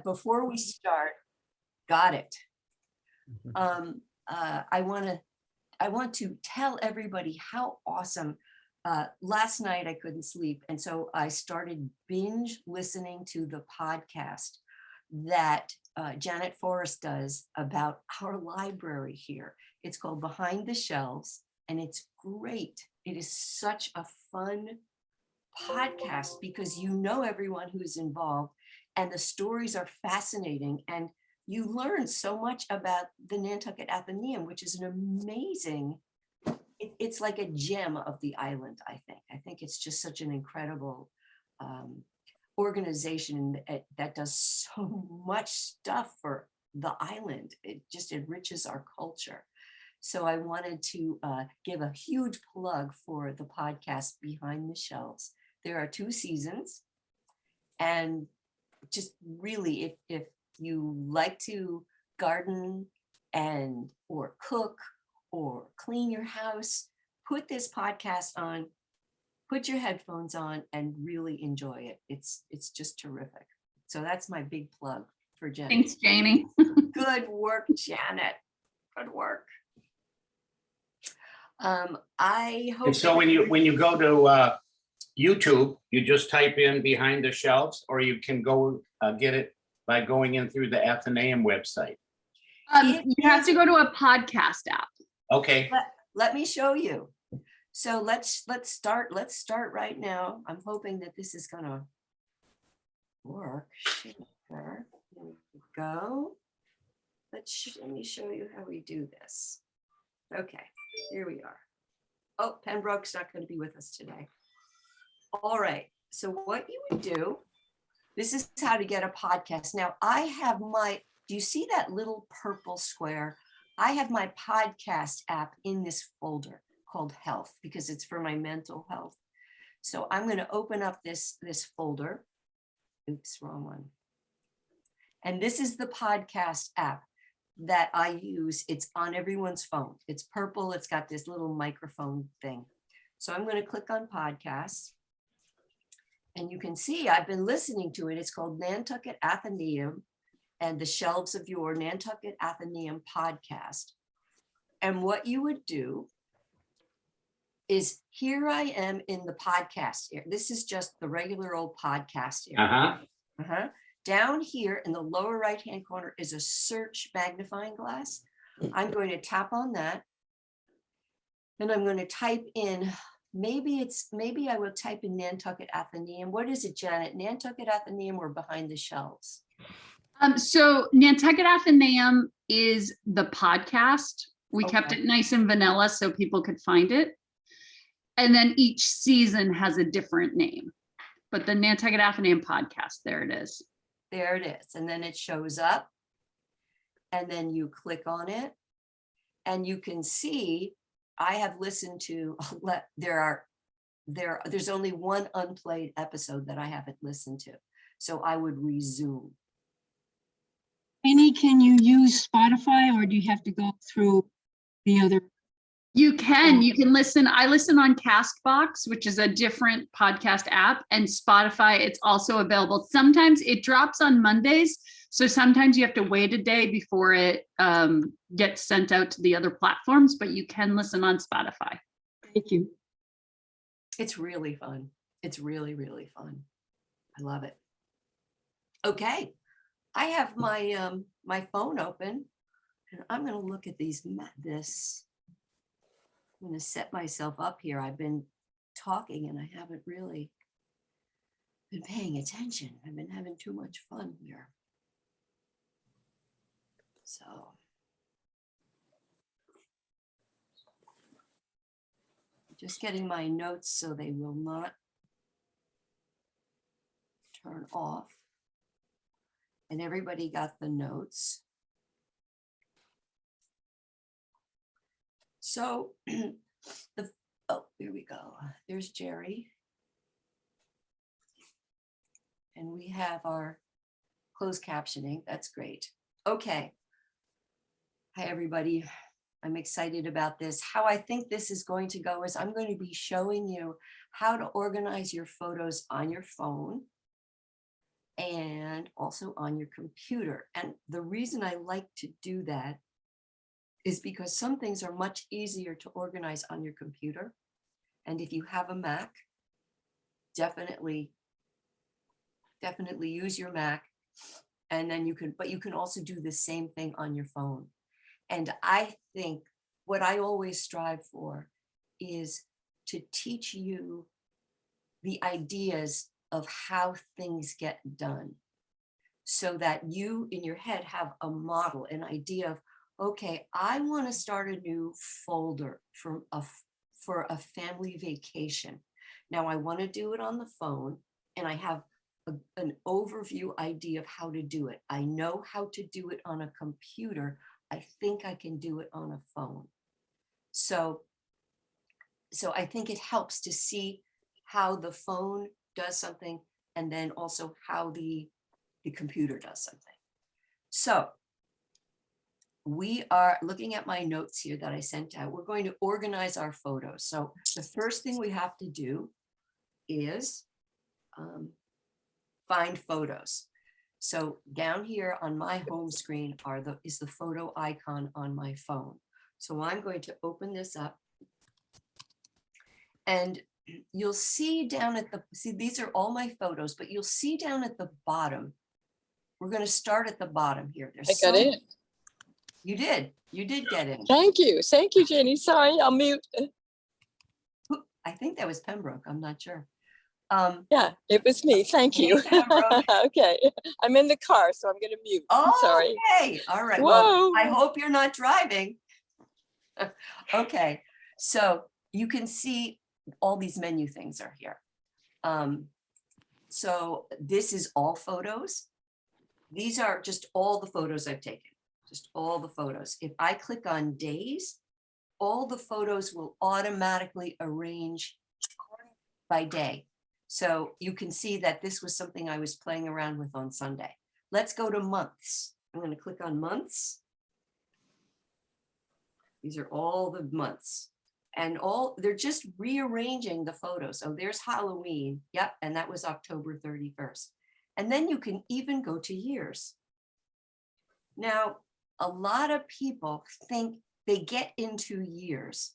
Before we start, got it. I want to tell everybody how awesome. Last night I couldn't sleep, and so I started binge listening to the podcast that Janet Forrest does about our library here. It's called Behind the Shelves, and it's great. It is such a fun podcast because you know everyone who's involved, and the stories are fascinating, and you learn so much about the Nantucket Athenaeum, which is an amazing, it's like a gem of the island, I think. I think it's just such an incredible organization that does so much stuff for the island. It just enriches our culture. So I wanted to give a huge plug for the podcast Behind the Shelves. There are 2 seasons, and just really, if you like to garden and or cook or clean your house, put this podcast on, put your headphones on, and really enjoy it. It's just terrific. So that's my big plug for Janet. Thanks, Janie. Good work, Janet. Good work. I hope. And so when you go to YouTube, you just type in Behind the Shelves, or you can go get it by going in through the Athenaeum website. You have to go to a podcast app. Okay. Let me show you. So let's start right now. I'm hoping that this is gonna work. Here we go. Let me show you how we do this. Okay, here we are. Oh, Pembroke's not going to be with us today. All right, so what you would do, this is how to get a podcast. Now I have do you see that little purple square? I have my podcast app in this folder called Health because it's for my mental health. So I'm going to open up this folder. Oops, wrong one. And this is the podcast app that I use. It's on everyone's phone. It's purple. It's got this little microphone thing. So I'm going to click on podcasts. And you can see I've been listening to it. It's called Nantucket Athenaeum and the Shelves of Your Nantucket Athenaeum podcast. And what you would do is, here I am in the podcast area. This is just the regular old podcast area. Down here in the lower right-hand corner is a search magnifying glass. I'm going to tap on that. And I'm going to type in, maybe I will type in Nantucket Athenaeum. What is it, Janet? Nantucket Athenaeum or Behind the Shelves? So Nantucket Athenaeum is the podcast. We kept it nice and vanilla so people could find it. And then each season has a different name. But the Nantucket Athenaeum podcast, there it is. There it is. And then it shows up. And then you click on it. And you can see I have listened to, there's only one unplayed episode that I haven't listened to. So I would resume. Janie, can you use Spotify, or do you have to go through the other? You can listen. I listen on Castbox, which is a different podcast app, and Spotify. It's also available. Sometimes it drops on Mondays. So sometimes you have to wait a day before it gets sent out to the other platforms, but you can listen on Spotify. Thank you. It's really fun. It's really, really fun. I love it. Okay. I have my my phone open, and I'm going to look at this. I'm going to set myself up here. I've been talking and I haven't really been paying attention. I've been having too much fun here. So just getting my notes so they will not turn off. And everybody got the notes. So here we go. There's Jerry. And we have our closed captioning. That's great. Okay. Hi, everybody. I'm excited about this. How I think this is going to go is I'm going to be showing you how to organize your photos on your phone. and also on your computer. And the reason I like to do that is because some things are much easier to organize on your computer. And if you have a Mac, definitely use your Mac. And then you can also do the same thing on your phone. And I think what I always strive for is to teach you the ideas of how things get done, so that you in your head have a model, an idea of, okay, I want to start a new folder for a family vacation. Now I want to do it on the phone, and I have an overview idea of how to do it. I know how to do it on a computer. I think I can do it on a phone. So I think it helps to see how the phone does something, and then also how the computer does something. So we are looking at my notes here that I sent out. We're going to organize our photos. So the first thing we have to do is find photos. So down here on my home screen is the photo icon on my phone. So I'm going to open this up, and you'll see down at these are all my photos, but you'll see down at the bottom, we're going to start at the bottom here. I got in. You did get in. Thank you, Janie. Sorry, I'll mute. I think that was Pembroke. I'm not sure. Yeah, it was me. Thank you. Hey, Pembroke. Okay, I'm in the car, so I'm going to mute. I'm sorry. Okay, all right. Whoa. Well, I hope you're not driving. Okay, so you can see all these menu things are here. So this is all photos. These are just all the photos I've taken, just all the photos. If I click on days, all the photos will automatically arrange by day. So you can see that this was something I was playing around with on Sunday. Let's go to months. I'm going to click on months. These are all the months, and they're just rearranging the photos. So there's Halloween. Yep. And that was October 31st. And then you can even go to years. Now, a lot of people think they get into years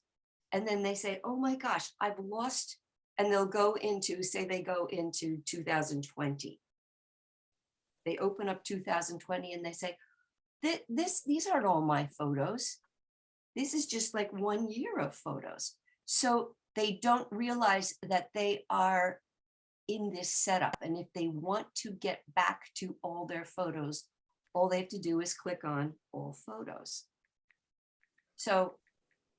and then they say, oh my gosh, I've lost. And they'll go into, say they go into 2020. They open up 2020 and they say, these aren't all my photos. This is just like 1 year of photos. So they don't realize that they are in this setup. And if they want to get back to all their photos, all they have to do is click on all photos. So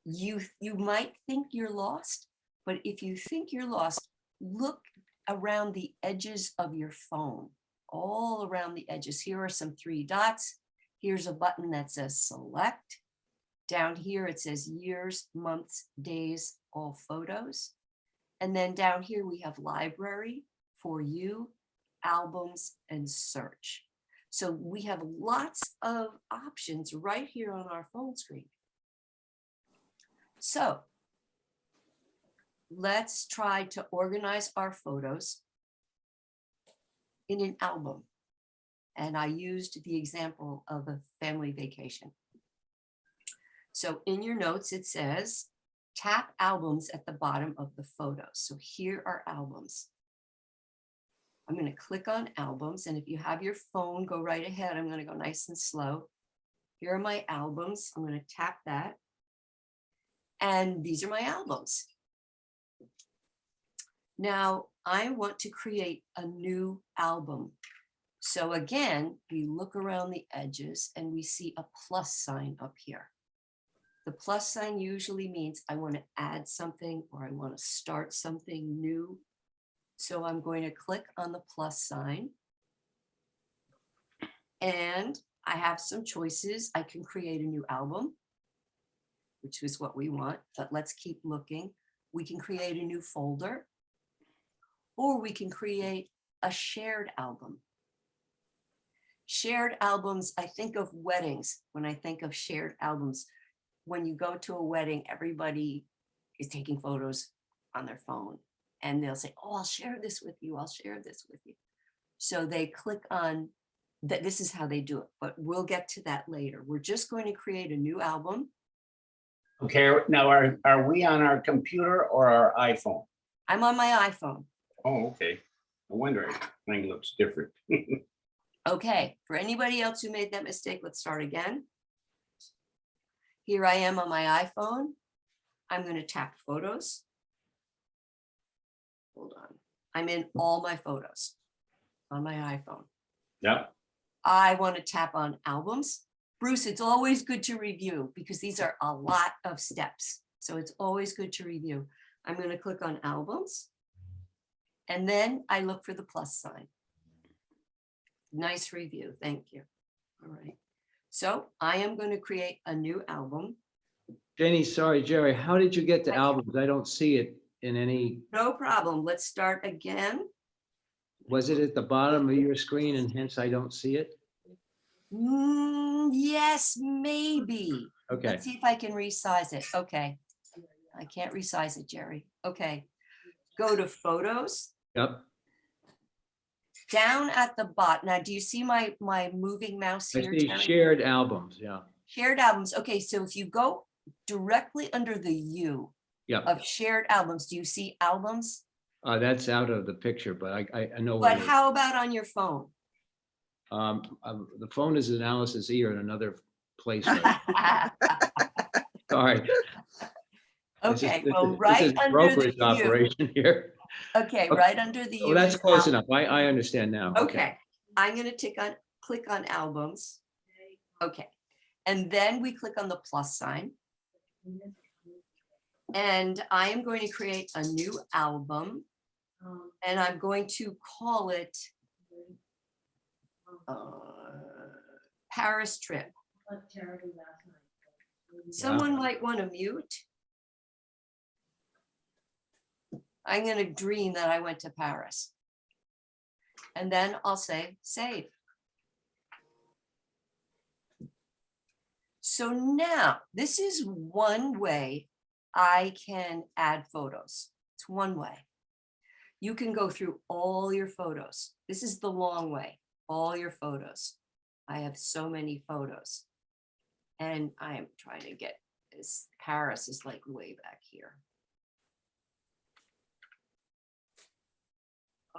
you might think you're lost, but if you think you're lost, look around the edges of your phone, all around the edges. Here are some 3 dots. Here's a button that says select. Down here, it says years, months, days, all photos. And then down here, we have library, for you, albums, and search. So we have lots of options right here on our phone screen. So let's try to organize our photos in an album. And I used the example of a family vacation. So in your notes, it says, tap albums at the bottom of the photos. So here are albums. I'm going to click on albums. And if you have your phone, go right ahead. I'm going to go nice and slow. Here are my albums. I'm going to tap that. And these are my albums. Now I want to create a new album. So again, we look around the edges and we see a plus sign up here. The plus sign usually means I want to add something or I want to start something new. So I'm going to click on the plus sign. And I have some choices. I can create a new album, which is what we want, but let's keep looking. We can create a new folder, or we can create a shared album. Shared albums, I think of weddings when I think of shared albums. When you go to a wedding, everybody is taking photos on their phone and they'll say, oh, I'll share this with you. I'll share this with you. So they click on that. This is how they do it, but we'll get to that later. We're just going to create a new album. Okay, now are we on our computer or our iPhone? I'm on my iPhone. Oh, okay. I wonder, mine looks different. Okay, for anybody else who made that mistake, let's start again. Here I am on my iPhone. I'm going to tap photos. Hold on. I'm in all my photos on my iPhone. Yep. I want to tap on albums. Bruce, it's always good to review because these are a lot of steps. So it's always good to review. I'm going to click on albums. And then I look for the plus sign. Nice review. Thank you. All right. So I am going to create a new album. Janie, sorry, Jerry, how did you get to albums? I don't see it in any, No problem. Let's start again. was it at the bottom of your screen and hence I don't see it? Yes, maybe. Okay, Let's see if I can resize it. Okay. I can't resize it, Jerry. Okay. Go to photos. yep. Down at the bottom. Now, do you see my moving mouse I here, see Jerry? shared albums, yeah. Shared albums. Okay, so if you go directly under the U Yep, of shared albums, do you see albums? that's out of the picture, but I know But what it is. how about on your phone? The phone is analysis here in another place. Right? Sorry. Okay, This well, is right a under the brokerage U. operation here. Okay, right under the U. Oh, that's is close al- enough. I understand now. Okay, I'm gonna click on albums. Okay, and then we click on the plus sign. And I am going to create a new album. And I'm going to call it Paris Trip. Someone might want to mute. I'm going to dream that I went to Paris. And then I'll say save. So now this is one way I can add photos. It's one way. You can go through all your photos. This is the long way, all your photos. I have so many photos. And I am trying to get this. Paris is like way back here.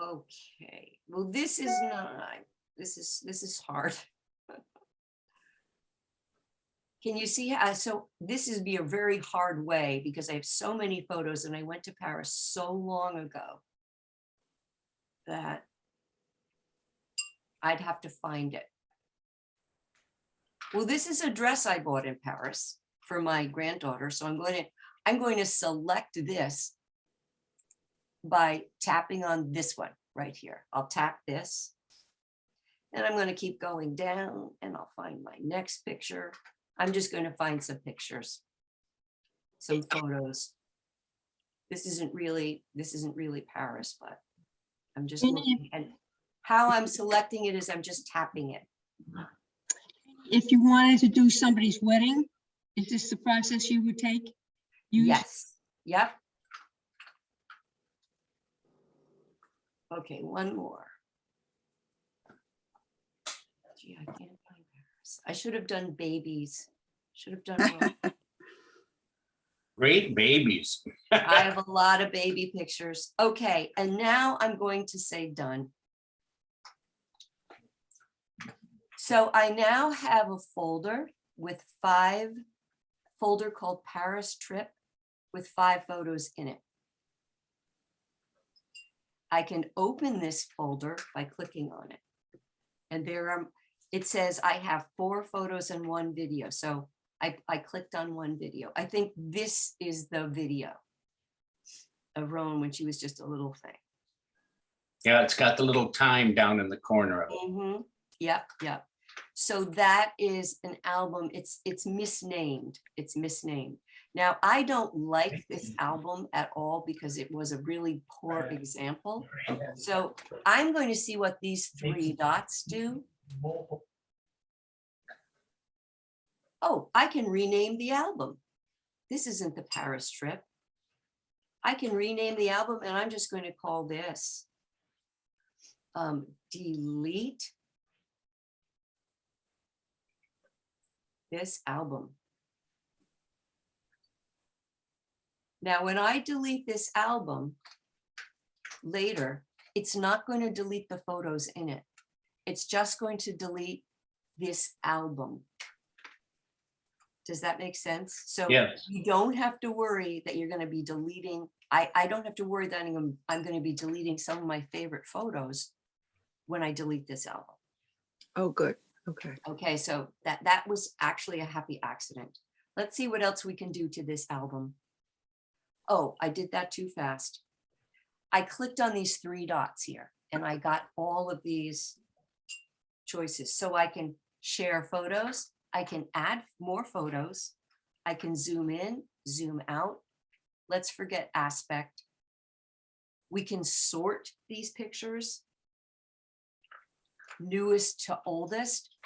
Okay, well, this is not, this is hard. Can you see how, so this is be a very hard way because I have so many photos and I went to Paris so long ago that I'd have to find it. Well, this is a dress I bought in Paris for my granddaughter. So I'm going to select this by tapping on this one right here. I'll tap this and I'm going to keep going down and I'll find my next picture. I'm just going to find some pictures, some photos. This isn't really Paris, but I'm just looking, and how I'm selecting it is I'm just tapping it. If you wanted to do somebody's wedding, is this the process you would take? Use? Yes. Yep. Okay, one more. Gee, I can't find Paris. I should have done babies. Should have done. Great babies. I have a lot of baby pictures. Okay, and now I'm going to say done. So I now have a folder with folder called Paris Trip with 5 photos in it. I can open this folder by clicking on it. And it says I have 4 photos and 1 video. So I clicked on 1 video. I think this is the video of Roan when she was just a little thing. Yeah, it's got the little time down in the corner of it. Mm-hmm. Yep, yep. So that is an album. It's misnamed. It's misnamed. Now, I don't like this album at all because it was a really poor example. So I'm going to see what these 3 dots do. Oh, I can rename the album. This isn't the Paris Trip. I can rename the album and I'm just going to call this delete this album. Now, when I delete this album later, it's not going to delete the photos in it. It's just going to delete this album. Does that make sense? So Yes. you don't have to worry that you're going to be deleting. I don't have to worry that I'm going to be deleting some of my favorite photos when I delete this album. Oh, good. Okay. Okay, so that was actually a happy accident. Let's see what else we can do to this album. Oh, I did that too fast. I clicked on these 3 dots here and I got all of these choices. So I can share photos, I can add more photos, I can zoom in, zoom out. Let's forget aspect. We can sort these pictures. Newest to oldest,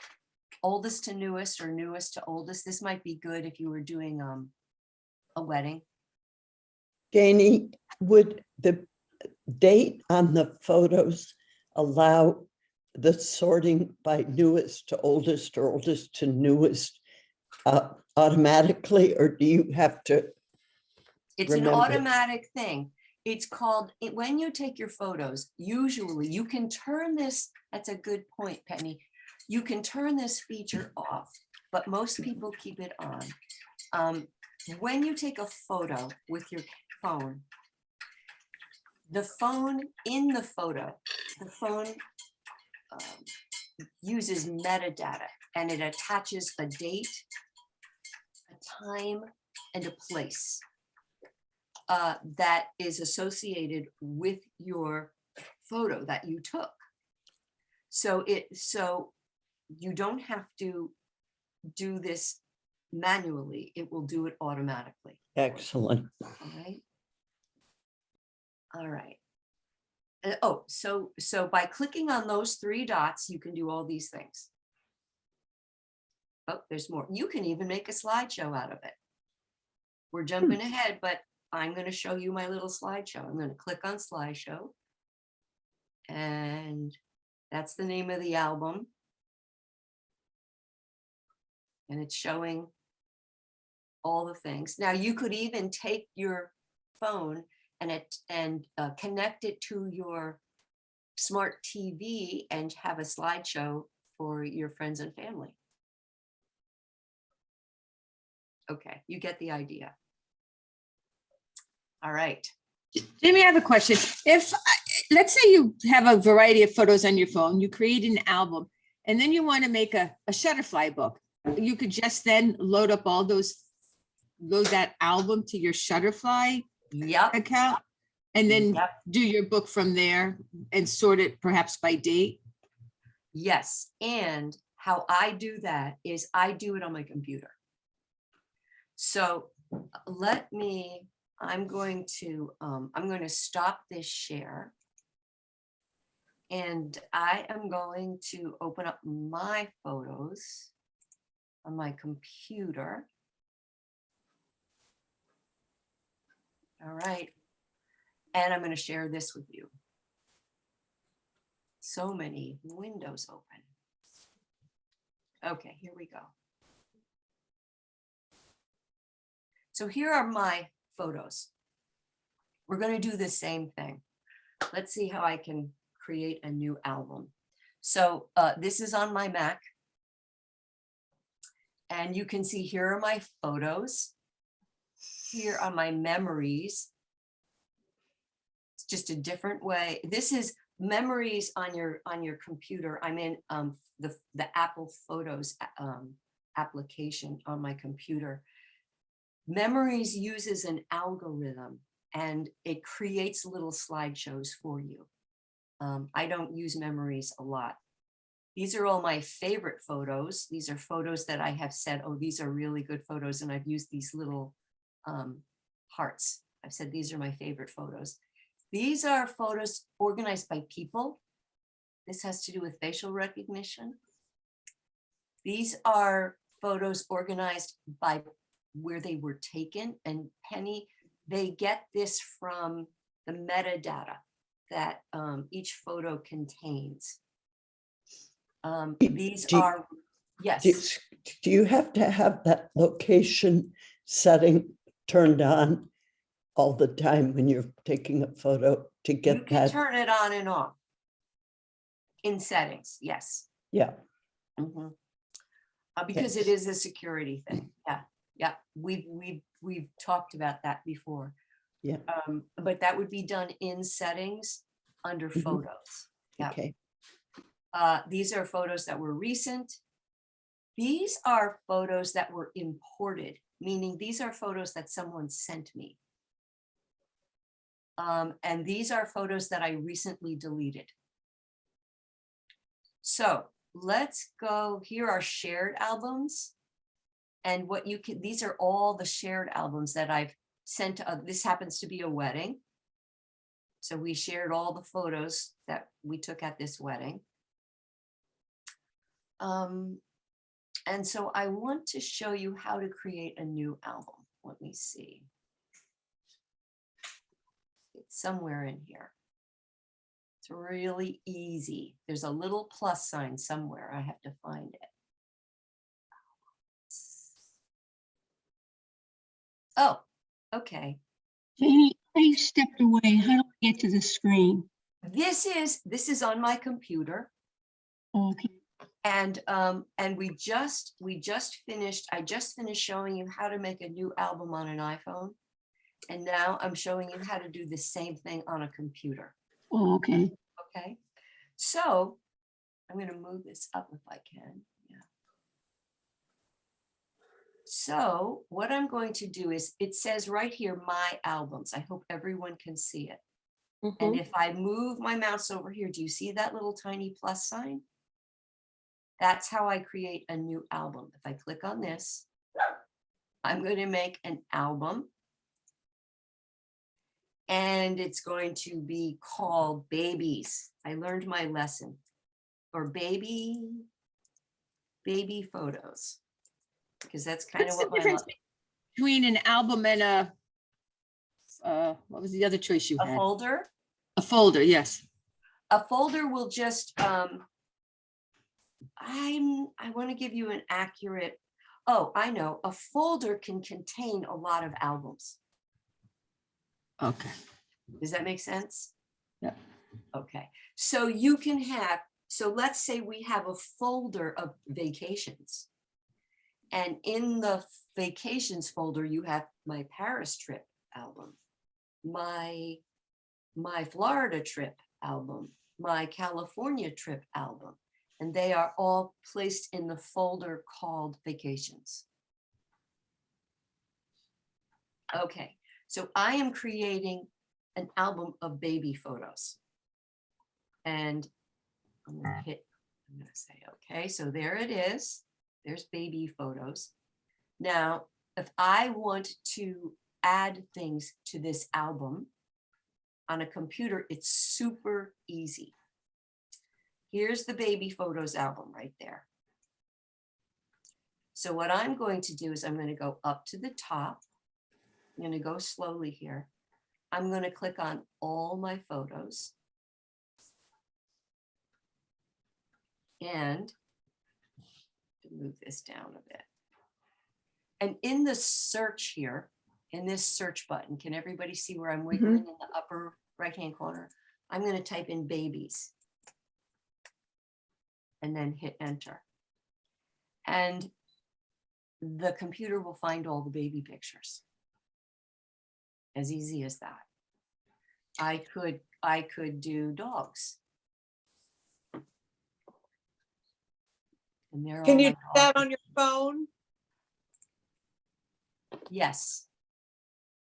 oldest to newest, or newest to oldest. This might be good if you were doing a wedding. Janie, would the date on the photos allow the sorting by newest to oldest or oldest to newest automatically, or do you have to? It's an Remember. automatic thing. It's called, when you take your photos, usually you can turn this, that's a good point, Penny. You can turn this feature off, but most people keep it on. When you take a photo with your phone, the phone in the photo, the phone uses metadata and it attaches a date, a time, and a place that is associated with your photo that you took. So you don't have to do this manually. It will do it automatically. Excellent. All right. All right. So by clicking on those 3 dots, you can do all these things. Oh, there's more. You can even make a slideshow out of it. We're jumping ahead, but I'm going to show you my little slideshow. I'm going to click on slideshow. And that's the name of the album. And it's showing all the things. Now you could even take your phone and connect it to your smart TV and have a slideshow for your friends and family. Okay, you get the idea. All right. Jamie, I have a question. If, let's say you have a variety of photos on your phone, you create an album, and then you want to make a Shutterfly book, you could just then load up all those, load that album to your Shutterfly Yep. account, and then Yep. do your book from there and sort it perhaps by date? Yes. And how I do that is I do it on my computer. So I'm going to stop this share. And I am going to open up my photos on my computer. All right. And I'm going to share this with you. So many windows open. Okay, here we go. So here are my photos. We're going to do the same thing. Let's see how I can create a new album. So this is on my Mac. And you can see here are my photos. Here are my memories. It's just a different way. This is memories on your computer. I'm in the Apple Photos application on my computer. Memories uses an algorithm and it creates little slideshows for you. I don't use memories a lot. These are all my favorite photos. These are photos that I have said, oh, these are really good photos. And I've used these little hearts. I've said, these are my favorite photos. These are photos organized by people. This has to do with facial recognition. These are photos organized by where they were taken. And Penny, they get this from the metadata. that each photo contains. Do- These do- are, yes, Do you have to have that location setting turned on all the time when you're taking a photo to you get can that? turn it on and off in settings, yes. Yeah, Mhm. Because it Thanks. is a security thing. Yeah, yeah. We've talked about that before. Yeah. But that would be done in settings under Mhm. photos. Yeah. okay. These are photos that were recent. These are photos that were imported, meaning these are photos that someone sent me. And these are photos that I recently deleted. So let's go, here are shared albums. And what you can, these are all the shared albums that I've sent. This happens to be a wedding. So we shared all the photos that we took at this wedding. And so I want to show you how to create a new album. Let me see. It's somewhere in here. It's really easy. There's a little plus sign somewhere. I have to find it. Oh, okay. Janie, I stepped away. How do I get to the screen? This is on my computer. Okay. And we just finished, I just finished showing you how to make a new album on an iPhone. And now I'm showing you how to do the same thing on a computer. Oh, okay. Okay. So I'm going to move this up if I can. Yeah. So what I'm going to do is, it says right here, my albums. I hope everyone can see it. And if I move my mouse over here, do you see that little tiny plus sign? That's how I create a new album. If I click on this, I'm going to make an album. And it's going to be called Babies. I learned my lesson. Or baby photos. Because that's kind What's of the what my difference between an album and a, what was the other choice you a had? folder. A folder, yes. A folder will just, I want to give you an accurate, oh, I know, a folder can contain a lot of albums. Okay. Does that make sense? Yeah. Okay, so you can have, so let's say we have a folder of vacations. And in the vacations folder, you have my Paris trip album, my Florida trip album, my California trip album, and they are all placed in the folder called vacations. Okay, so I am creating an album of baby photos. And I'm going to say, okay, so there it is. There's baby photos. Now, if I want to add things to this album on a computer, it's super easy. Here's the baby photos album right there. So what I'm going to do is I'm going to go up to the top. I'm going to go slowly here. I'm going to click on all my photos. And move this down a bit. And in the search here, in this search button, can everybody see where I'm wiggling in the upper right-hand corner? I'm going to type in babies and then hit enter. And the computer will find all the baby pictures. As easy as that. I could do dogs. And they're Can all you my do that dogs. on your phone? Yes,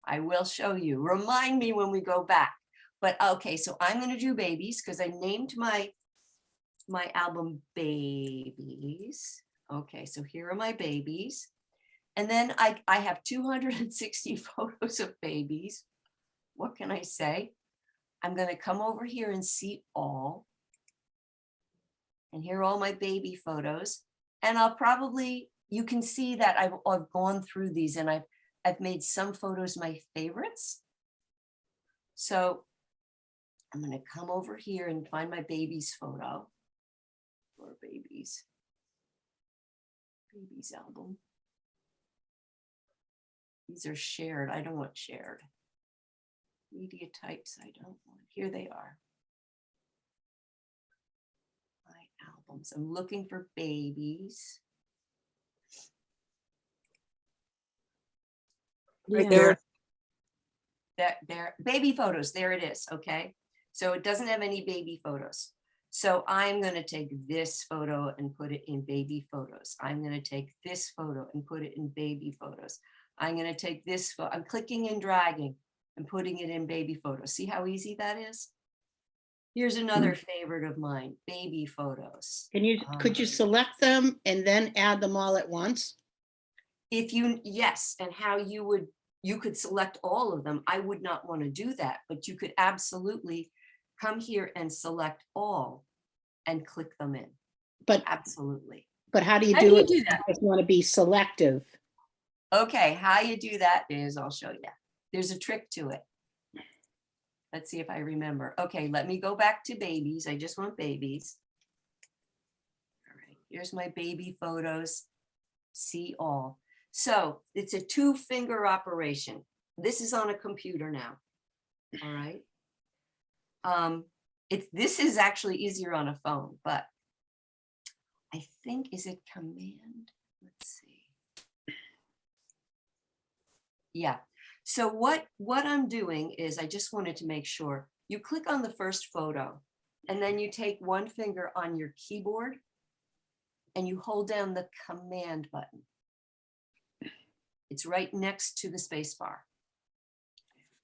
I will show you. Remind me when we go back. But okay, so I'm going to do babies because I named my album Babies. Okay, so here are my babies. And then I have 260 photos of babies. What can I say? I'm going to come over here and see all. And here are all my baby photos. And I'll probably, you can see that I've gone through these and I've made some photos my favorites. So I'm gonna come over here and find my baby's photo. Or babies. Babies album. These are shared. I don't want shared. Media types I don't want. Here they are. My albums. I'm looking for babies. Yeah. There, There, baby photos. There it is. Okay. So it doesn't have any baby photos. So I'm going to take this photo and put it in baby photos. I'm going to take this photo and put it in baby photos. I'm going to take this photo. I'm clicking and dragging and putting it in baby photos. See how easy that is? Here's another favorite of mine, baby photos. Could you select them and then add them all at once? If you, yes, and how you could select all of them. I would not want to do that, but you could absolutely come here and select all and click them in. But Absolutely. how do you How do do you it? do that? If you want to be selective. Okay, how you do that is, I'll show you. There's a trick to it. Let's see if I remember. Okay, let me go back to babies. I just want babies. All right, here's my baby photos. See all. So it's a 2-finger operation. This is on a computer now. All right. This is actually easier on a phone, but I think, is it command? Let's see. Yeah. So what I'm doing is, I just wanted to make sure you click on the first photo and then you take one finger on your keyboard and you hold down the command button. It's right next to the space bar.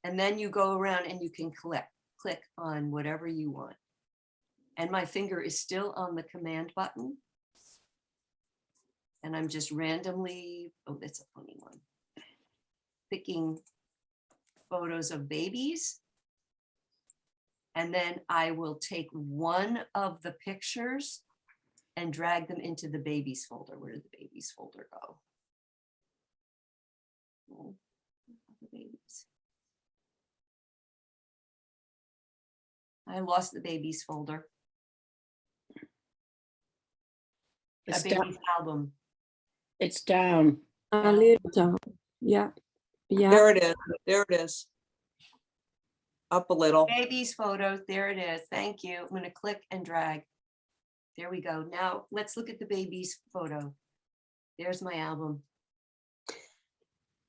And then you go around and you can click on whatever you want. And my finger is still on the command button. And I'm just randomly, oh, that's a funny one, picking photos of babies. And then I will take one of the pictures and drag them into the babies folder. Where did the babies folder go? Oh, the babies. I lost the babies folder. A It's baby's album. It's down. A little down. Yeah. Yeah. there it is. There it is. Up a little. Baby's photos. There it is. Thank you. I'm going to click and drag. There we go. Now let's look at the baby's photo. There's my album.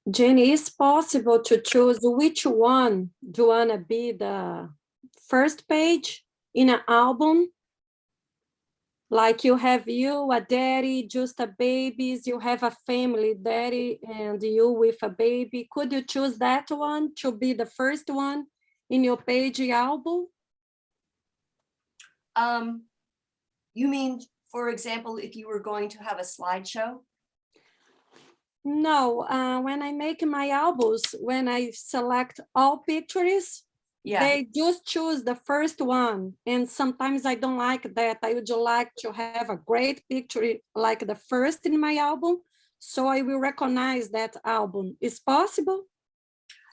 Jenny, is possible to choose which one do you want to be the first page in an album? Like you have you, a daddy, just a babies, you have a family, daddy and you with a baby. Could you choose that one to be the first one in your page album? You mean, for example, if you were going to have a slideshow? No, when I make my albums, when I select all pictures, Yeah. they just choose the first one. And sometimes I don't like that. I would like to have a great picture like the first in my album. So I will recognize that album. Is possible?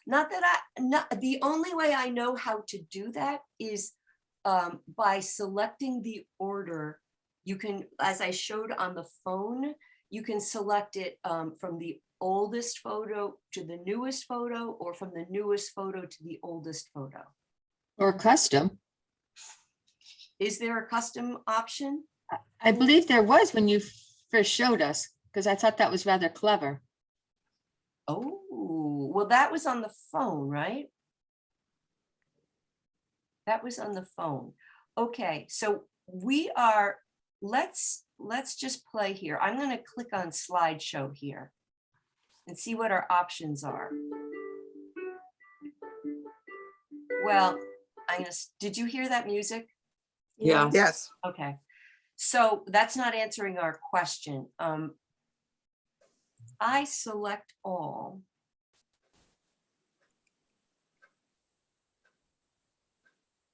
Not that the only way I know how to do that is by selecting the order. You can, as I showed on the phone, you can select it from the oldest photo to the newest photo, or from the newest photo to the oldest photo. Or custom. Is there a custom option? I believe there was when you first showed us, because I thought that was rather clever. Oh, well, that was on the phone, right? That was on the phone. Okay, so we are, let's just play here. I'm going to click on slideshow here and see what our options are. Well, did you hear that music? Yeah. Yes. Okay, so that's not answering our question. I select all.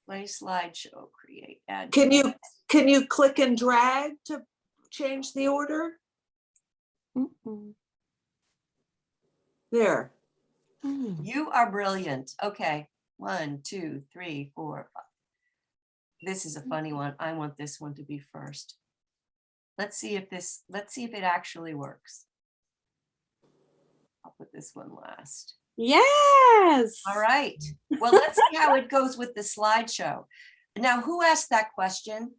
Play slideshow, create, add. Can you click and drag to change the order? Mm-mm. There. Mm. You are brilliant. Okay, 1, 2, 3, 4, 5. This is a funny one. I want this one to be first. Let's see if it actually works. I'll put this one last. Yes. All right. Well, let's see how it goes with the slideshow. Now, who asked that question?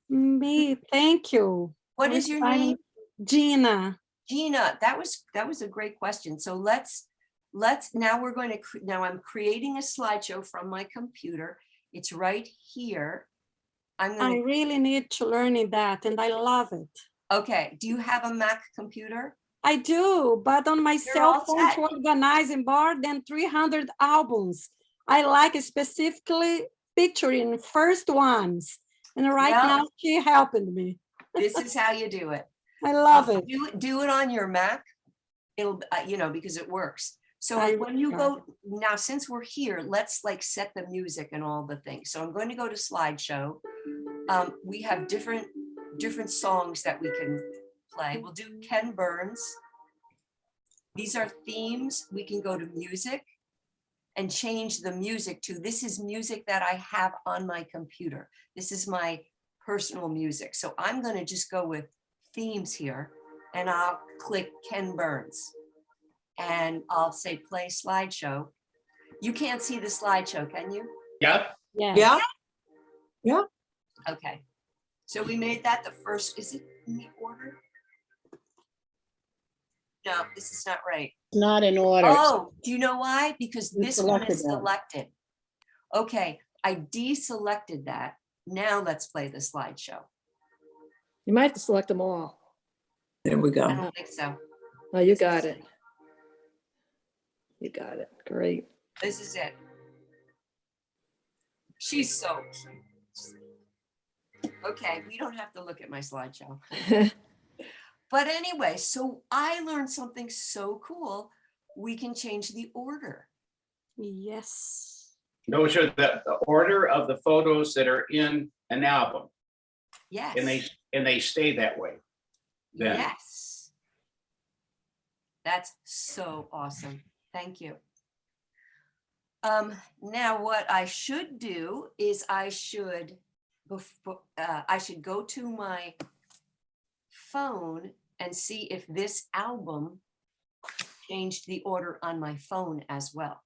Me, thank you. What is your name? Gina. Gina, that was a great question. So now we're going to, now I'm creating a slideshow from my computer. It's right here. I'm I going to, really need to learn that and I love it. okay. Do you have a Mac computer? I do, but on my You're cell all phone set. to organize more than 300 albums. I like specifically picturing first ones. And right Well- now she helping me. This is how you do it. I love it. Do it on your Mac. It'll, because it works. So I when you love go, now since we're here, let's like set the music and all the things. So I'm going to go to slideshow. We have different songs that we can play. We'll do Ken Burns. These are themes. We can go to music and change the music to, this is music that I have on my computer. This is my personal music. So I'm going to just go with themes here and I'll click Ken Burns and I'll say play slideshow. You can't see the slideshow, can you? Yep. Yes. Yeah. Okay. So we made that the first, is it in the order? No, this is not right. Not in order. Oh, do you know why? Because You this one is selected one. selected. Okay, I deselected that. Now let's play the slideshow. You might have to select them all. There we I go. don't think so. Oh, you got it. You got it. Great. This is it. She's so cute. Okay, we don't have to look at my slideshow. But anyway, so I learned something so cool. We can change the order. Yes. Those are the order of the photos that are in an album, Yes. and they stay that way. then. Yes. That's so awesome. Thank you. Now what I should do is I should go to my phone and see if this album changed the order on my phone as well.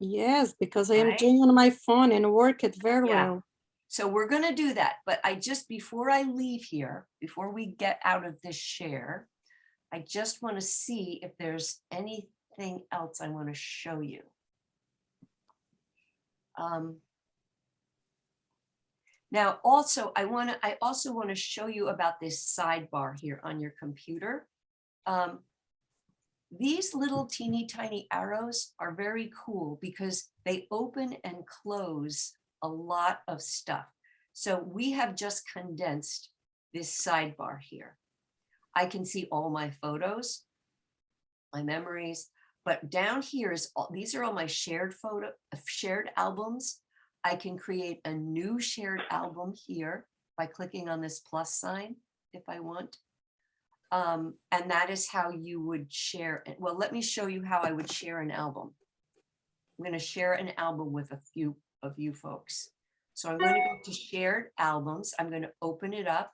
Yes, because I am Right? doing on my phone and work it very Yeah. well. So we're going to do that. But before I leave here, before we get out of this share, I just want to see if there's anything else I want to show you. Now, also, I also want to show you about this sidebar here on your computer. These little teeny tiny arrows are very cool because they open and close a lot of stuff. So we have just condensed this sidebar here. I can see all my photos, my memories, but down here is these are all my shared albums. I can create a new shared album here by clicking on this plus sign if I want. And that is how you would share it. Well, let me show you how I would share an album. I'm going to share an album with a few of you folks. So I'm going to go to shared albums. I'm going to open it up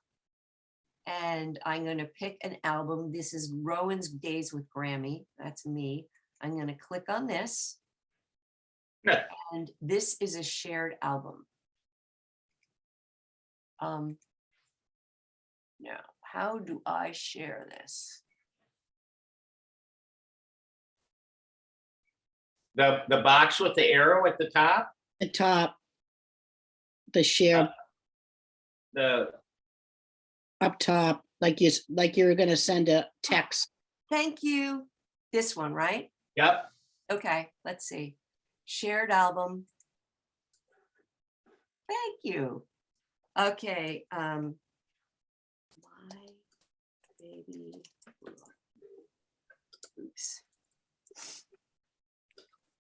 and I'm going to pick an album. This is Rowan's Days with Grammy. That's me. I'm going to click on this. Yeah. And this is a shared album. Now, how do I share this? The box with the arrow at the top, The top. The share the up top, like you're gonna send a text. Thank you. This one, right? yep. Okay, let's see. Shared album. Thank you. Okay. My baby. Oops.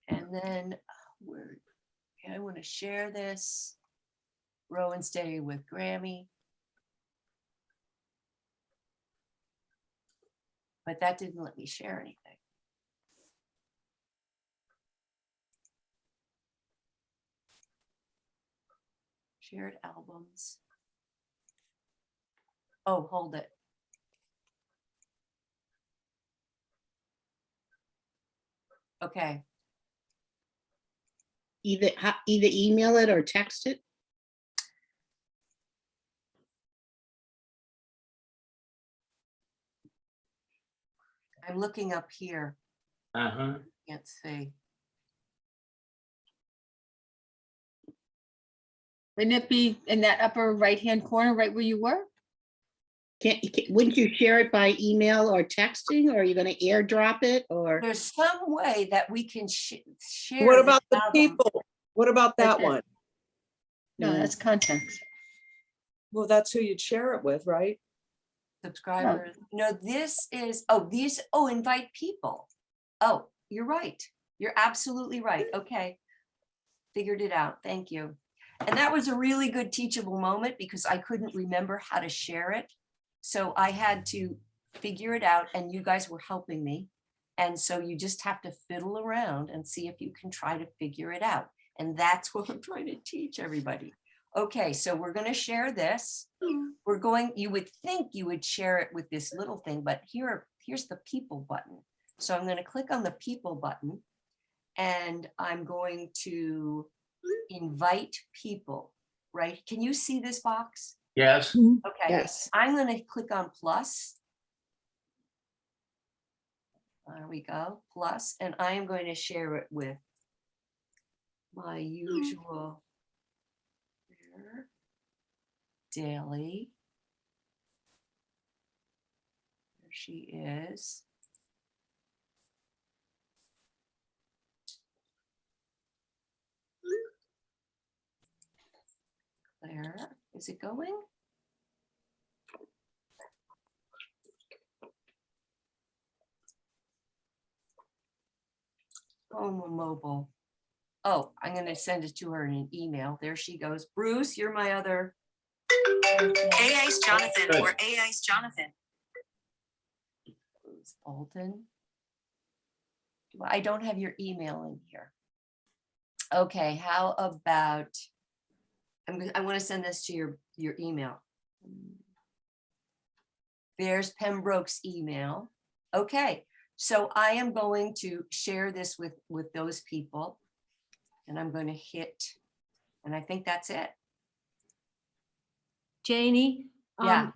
And then I want to share this. Rowan's Day with Grammy. But that didn't let me share anything. Shared albums. Oh, hold it. Okay, Either email it or text it. I'm looking up here. Uh-huh. Can't see. Wouldn't it be in that upper right-hand corner, right where you were? Wouldn't you share it by email or texting, or are you gonna airdrop it, or? There's some way that we can share. What this about the album. people? What about that there. one? No, that's contacts. Well, that's who you'd share it with, right? Subscribers. No, this is, invite people. Oh, you're right. You're absolutely right. Okay. Figured it out. Thank you. And that was a really good teachable moment because I couldn't remember how to share it. So I had to figure it out and you guys were helping me. And so you just have to fiddle around and see if you can try to figure it out. And that's what I'm trying to teach everybody. Okay, so we're going to share this. You would think you would share it with this little thing, but here's the people button. So I'm going to click on the people button and I'm going to invite people, right? Can you see this box? Yes. Okay. Yes. I'm going to click on plus. There we go, plus, and I am going to share it with my usual daily. There she is. Claire, is it going? Home mobile. Oh, I'm going to send it to her in an email. There she goes. Bruce, you're my other. AI's Jonathan Good. or AI's Jonathan. Bruce Bolton. I don't have your email in here. Okay, how about, I want to send this to your email. There's Pembroke's email. Okay, so I am going to share this with those people. And I'm going to hit, and I think that's it. Janie, Yeah.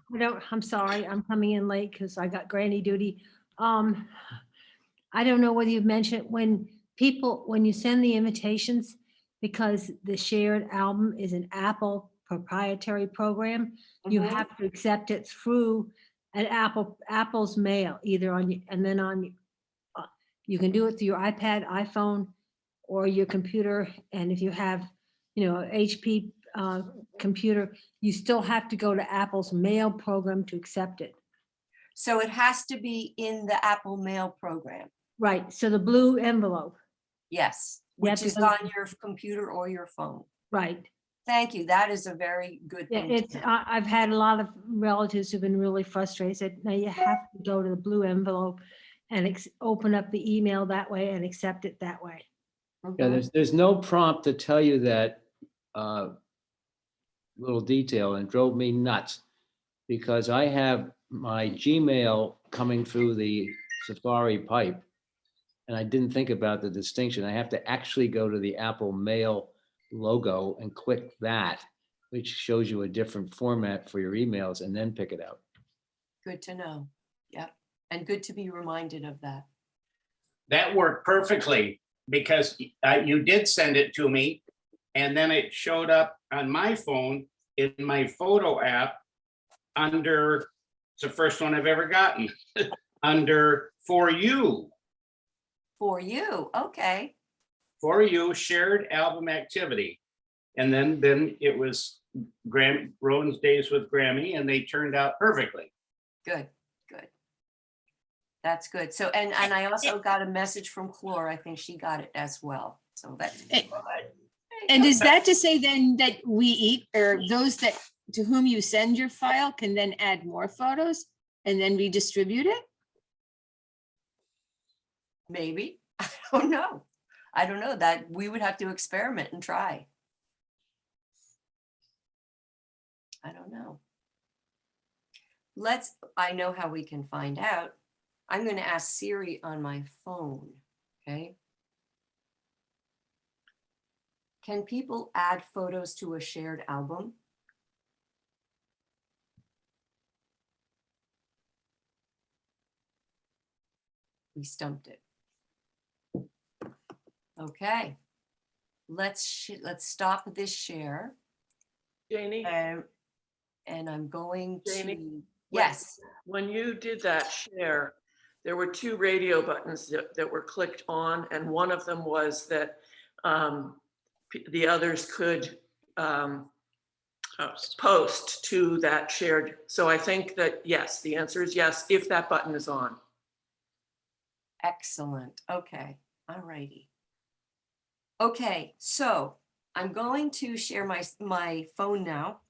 I'm sorry, I'm coming in late because I got granny duty. I don't know whether you've mentioned when you send the invitations, because the shared album is an Apple proprietary program, you Mhm. have to accept it through an Apple's mail, either you can do it through your iPad, iPhone, or your computer. And if you have, HP computer, you still have to go to Apple's mail program to accept it. So it has to be in the Apple Mail program. Right, so the blue envelope, Yes, You have which to is go- on your computer or your phone. right. Thank you. That is a very good Yeah, thing. to it's, know. I've had a lot of relatives who've been really frustrated, said, no, you have to go to the blue envelope and open up the email that way and accept it that way. Yeah, Mhm. there's no prompt to tell you that little detail, and drove me nuts because I have my Gmail coming through the Safari pipe. And I didn't think about the distinction. I have to actually go to the Apple Mail logo and click that, which shows you a different format for your emails, and then pick it out. Good to know. Yep. And good to be reminded of that. That worked perfectly because you did send it to me and then it showed up on my phone in my photo app under, it's the first one I've ever gotten, under For You. For you, okay. For You shared album activity. And then it was Rowan's Days with Grammy and they turned out perfectly. Good, good. That's good. So, and I also got a message from Clore. I think she got it as well. So that's good. And is that to say then that or those that to whom you send your file can then add more photos and then redistribute it? Maybe. I don't know. I don't know that we would have to experiment and try. I don't know. I know how we can find out. I'm going to ask Siri on my phone, okay? Can people add photos to a shared album? We stumped it. Okay. Let's stop this share. Janie, And I'm going Janie, to, yes, when you did that share, there were two radio buttons that were clicked on, and one of them was that the others could post to that shared. So I think that, yes, the answer is yes, if that button is on. excellent. Okay, all righty. Okay, so I'm going to share my phone now.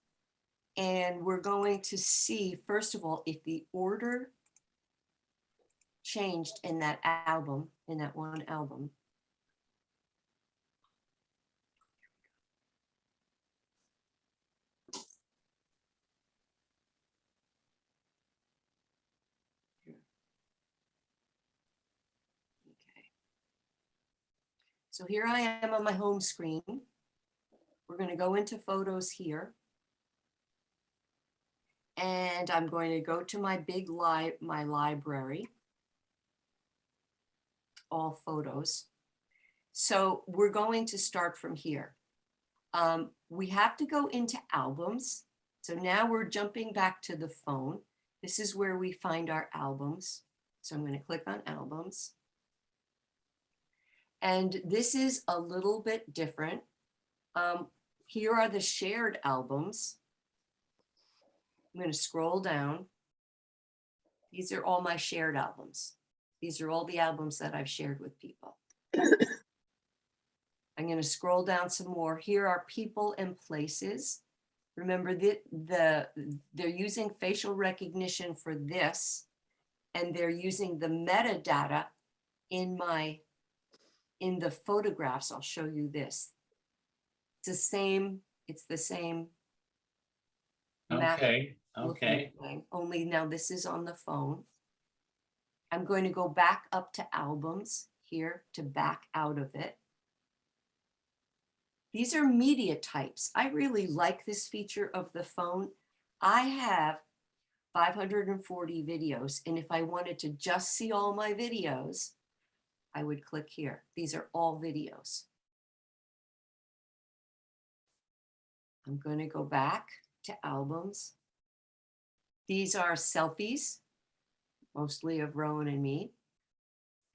And we're going to see, first of all, if the order changed in that album, in that one album. Okay. So here I am on my home screen. We're going to go into photos here. And I'm going to go to my my library, all photos. So we're going to start from here. We have to go into albums. So now we're jumping back to the phone. This is where we find our albums. So I'm going to click on albums. And this is a little bit different. Here are the shared albums. I'm going to scroll down. These are all my shared albums. These are all the albums that I've shared with people. I'm going to scroll down some more. Here are people and places. Remember that they're using facial recognition for this, and they're using the metadata in the photographs. I'll show you this. It's the same. Okay, looking okay. thing, only now this is on the phone. I'm going to go back up to albums here to back out of it. These are media types. I really like this feature of the phone. I have 540 videos, and if I wanted to just see all my videos, I would click here. These are all videos. I'm going to go back to albums. These are selfies, mostly of Rowan and me.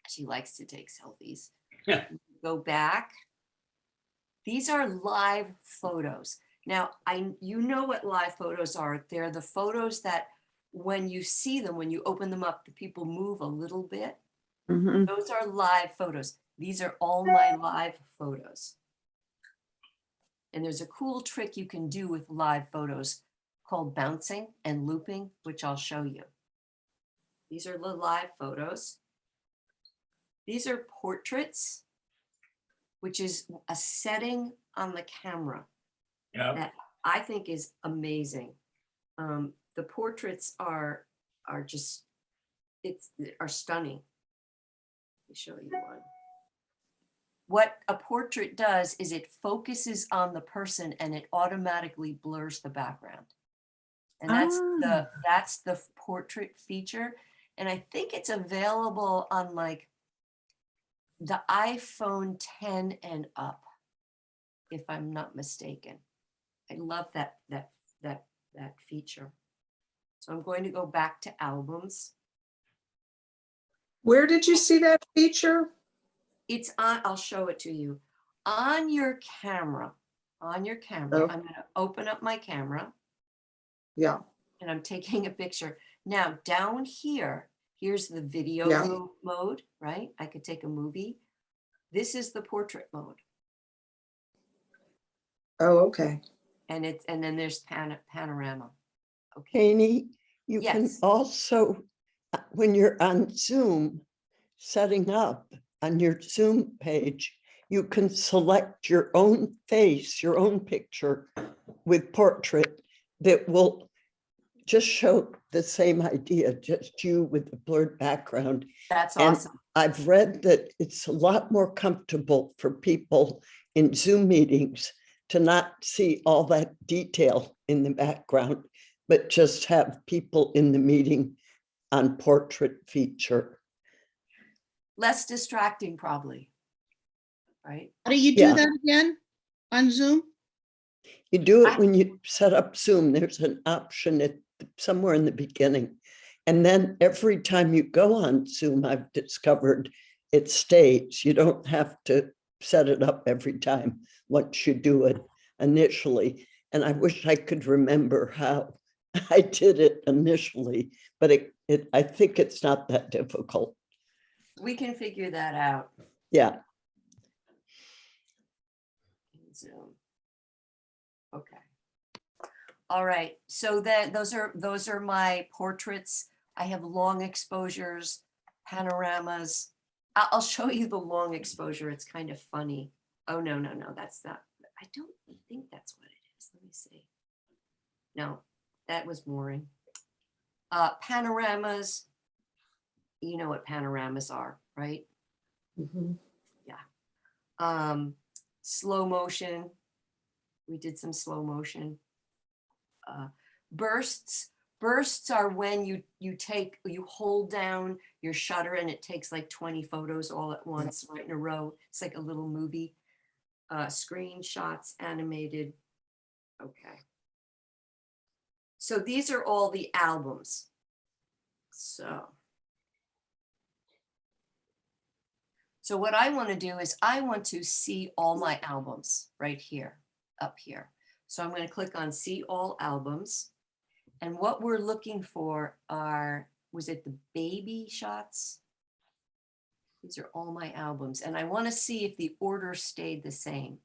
She likes to take selfies. Yeah. Go back. These are live photos. Now, you know what live photos are. They're the photos that when you see them, when you open them up, the people move a little bit. Mhm. Those are live photos. These are all my live photos. And there's a cool trick you can do with live photos called bouncing and looping, which I'll show you. These are the live photos. These are portraits, which is a setting on the camera that I think is amazing. The portraits are just, are stunning. Let me show you one. What a portrait does is it focuses on the person and it automatically blurs the background. And that's the portrait feature. And I think it's available on like the iPhone 10 and up, if I'm not mistaken. I love that feature. So I'm going to go back to albums. Where did you see that feature? It's on, I'll show it to you. On your camera, Oh. I'm going to open up my camera. Yeah. And I'm taking a picture. Now down here, here's the video mode, right? I could take a movie. This is the portrait mode. Oh, okay. And then there's panorama. Okay. Janie, you can Yes. also, when you're on Zoom, setting up on your Zoom page, you can select your own face, your own picture with portrait, that will just show the same idea, just you with the blurred background. That's And awesome. I've read that it's a lot more comfortable for people in Zoom meetings to not see all that detail in the background, but just have people in the meeting on portrait feature. Less distracting probably, right? How do you do Yeah. that again on Zoom? You do it when you set up Zoom. There's an option at somewhere in the beginning. And then every time you go on Zoom, I've discovered it stays. You don't have to set it up every time once you do it initially. And I wish I could remember how I did it initially, but I think it's not that difficult. We can figure that out Yeah. in Zoom. Okay. All right. So then those are my portraits. I have long exposures, panoramas. I'll show you the long exposure. It's kind of funny. Oh, no, that's not. I don't think that's what it is. Let me see. No, that was boring. Panoramas. You know what panoramas are, right? Yeah. Slow motion. We did some slow motion. Bursts. Bursts are when you hold down your shutter and it takes like 20 photos all at once, right in a row. It's like a little movie. Screenshots, animated. Okay. So these are all the albums. So what I want to do is I want to see all my albums right here, up here. So I'm going to click on see all albums. And what we're looking for was it the baby shots? These are all my albums. And I want to see if the order stayed the same.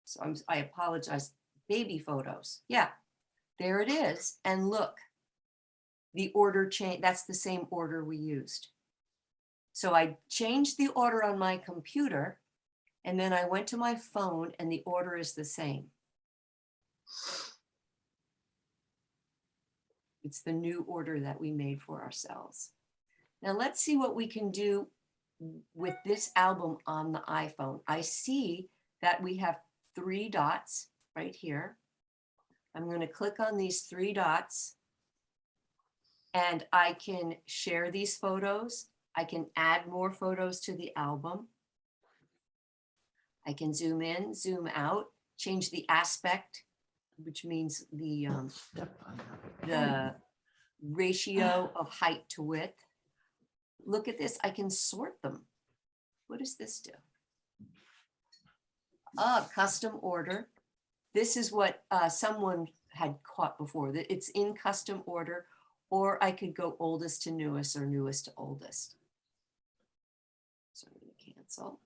So I apologize, baby photos. Yeah, there it is. And look, the order changed. That's the same order we used. So I changed the order on my computer and then I went to my phone and the order is the same. It's the new order that we made for ourselves. Now let's see what we can do with this album on the iPhone. I see that we have 3 dots right here. I'm going to click on these 3 dots and I can share these photos. I can add more photos to the album. I can zoom in, zoom out, change the aspect, which means the ratio of height to width. Look at this, I can sort them. What does this do? Custom order. This is what someone had caught before, that it's in custom order, or I could go oldest to newest or newest to oldest. So I'm going to cancel.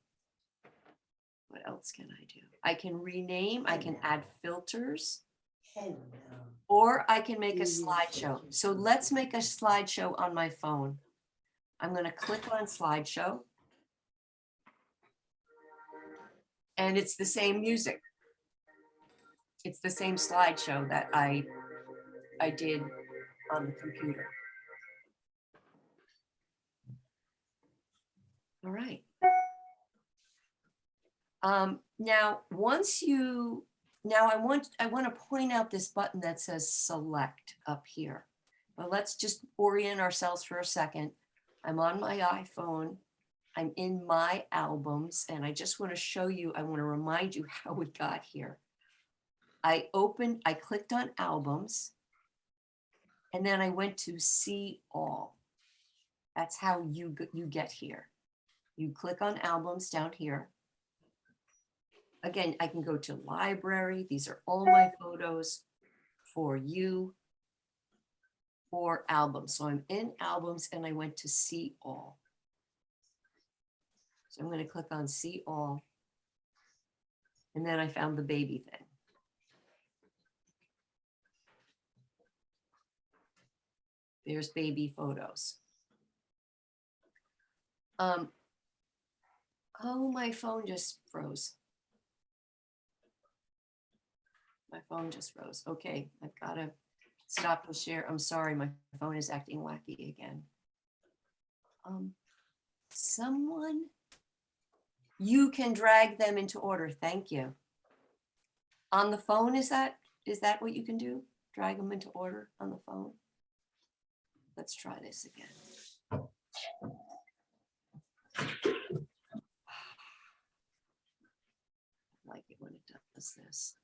What else can I do? I can rename, I can add filters, or I can make a slideshow. So let's make a slideshow on my phone. I'm going to click on slideshow. And it's the same music. It's the same slideshow that I did on the computer. All right. Now, I want to point out this button that says select up here. But let's just orient ourselves for a second. I'm on my iPhone. I'm in my albums, and I just want to show you, I want to remind you how we got here. I clicked on albums, and then I went to see all. That's how you get here. You click on albums down here. Again, I can go to library. These are all my photos for you, or albums. So I'm in albums and I went to see all. So I'm going to click on see all. And then I found the baby thing. There's baby photos. Oh, my phone just froze. My phone just froze. Okay, I've got to stop the share. I'm sorry, my phone is acting wacky again. Someone, you can drag them into order. Thank you. On the phone, is that what you can do? Drag them into order on the phone? Let's try this again. I like it when it does this.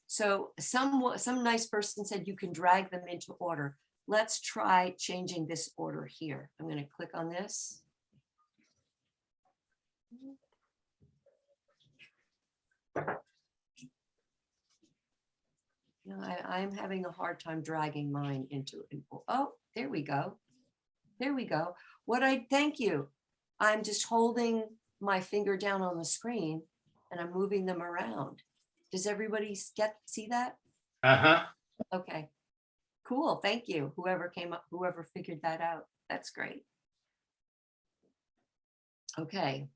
So some nice person said you can drag them into order. Let's try changing this order here. I'm going to click on this. You know, I'm having a hard time dragging mine into it. Oh, there we go. There we go. Thank you. I'm just holding my finger down on the screen and I'm moving them around. Does everybody see that? Uh-huh. Okay, cool. Thank you. Whoever figured that out. That's great. Okay.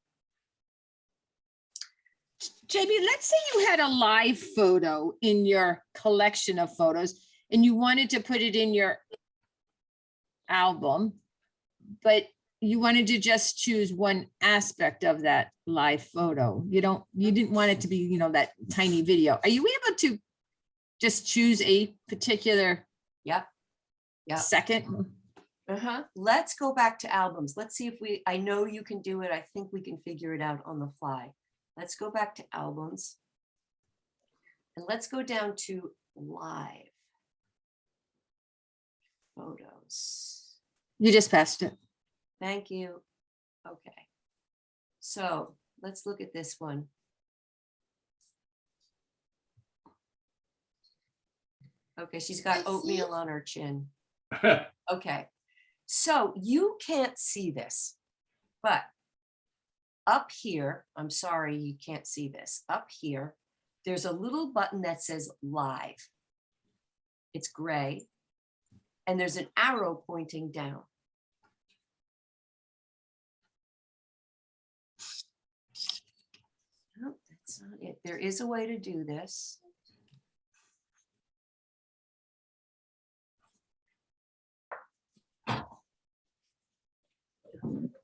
JB, let's say you had a live photo in your collection of photos and you wanted to put it in your album, but you wanted to just choose one aspect of that live photo. You didn't want it to be, you know, that tiny video. Are you able to just choose a particular Yep. second? Let's go back to albums. Let's see if I know you can do it. I think we can figure it out on the fly. Let's go back to albums. And let's go down to live photos. You just passed it. Thank you. Okay. So let's look at this one. Okay, she's got oatmeal on her chin. Okay, so you can't see this, but up here, I'm sorry, you can't see this. Up here, there's a little button that says live. It's gray, and there's an arrow pointing down. No, that's not it. There is a way to do this.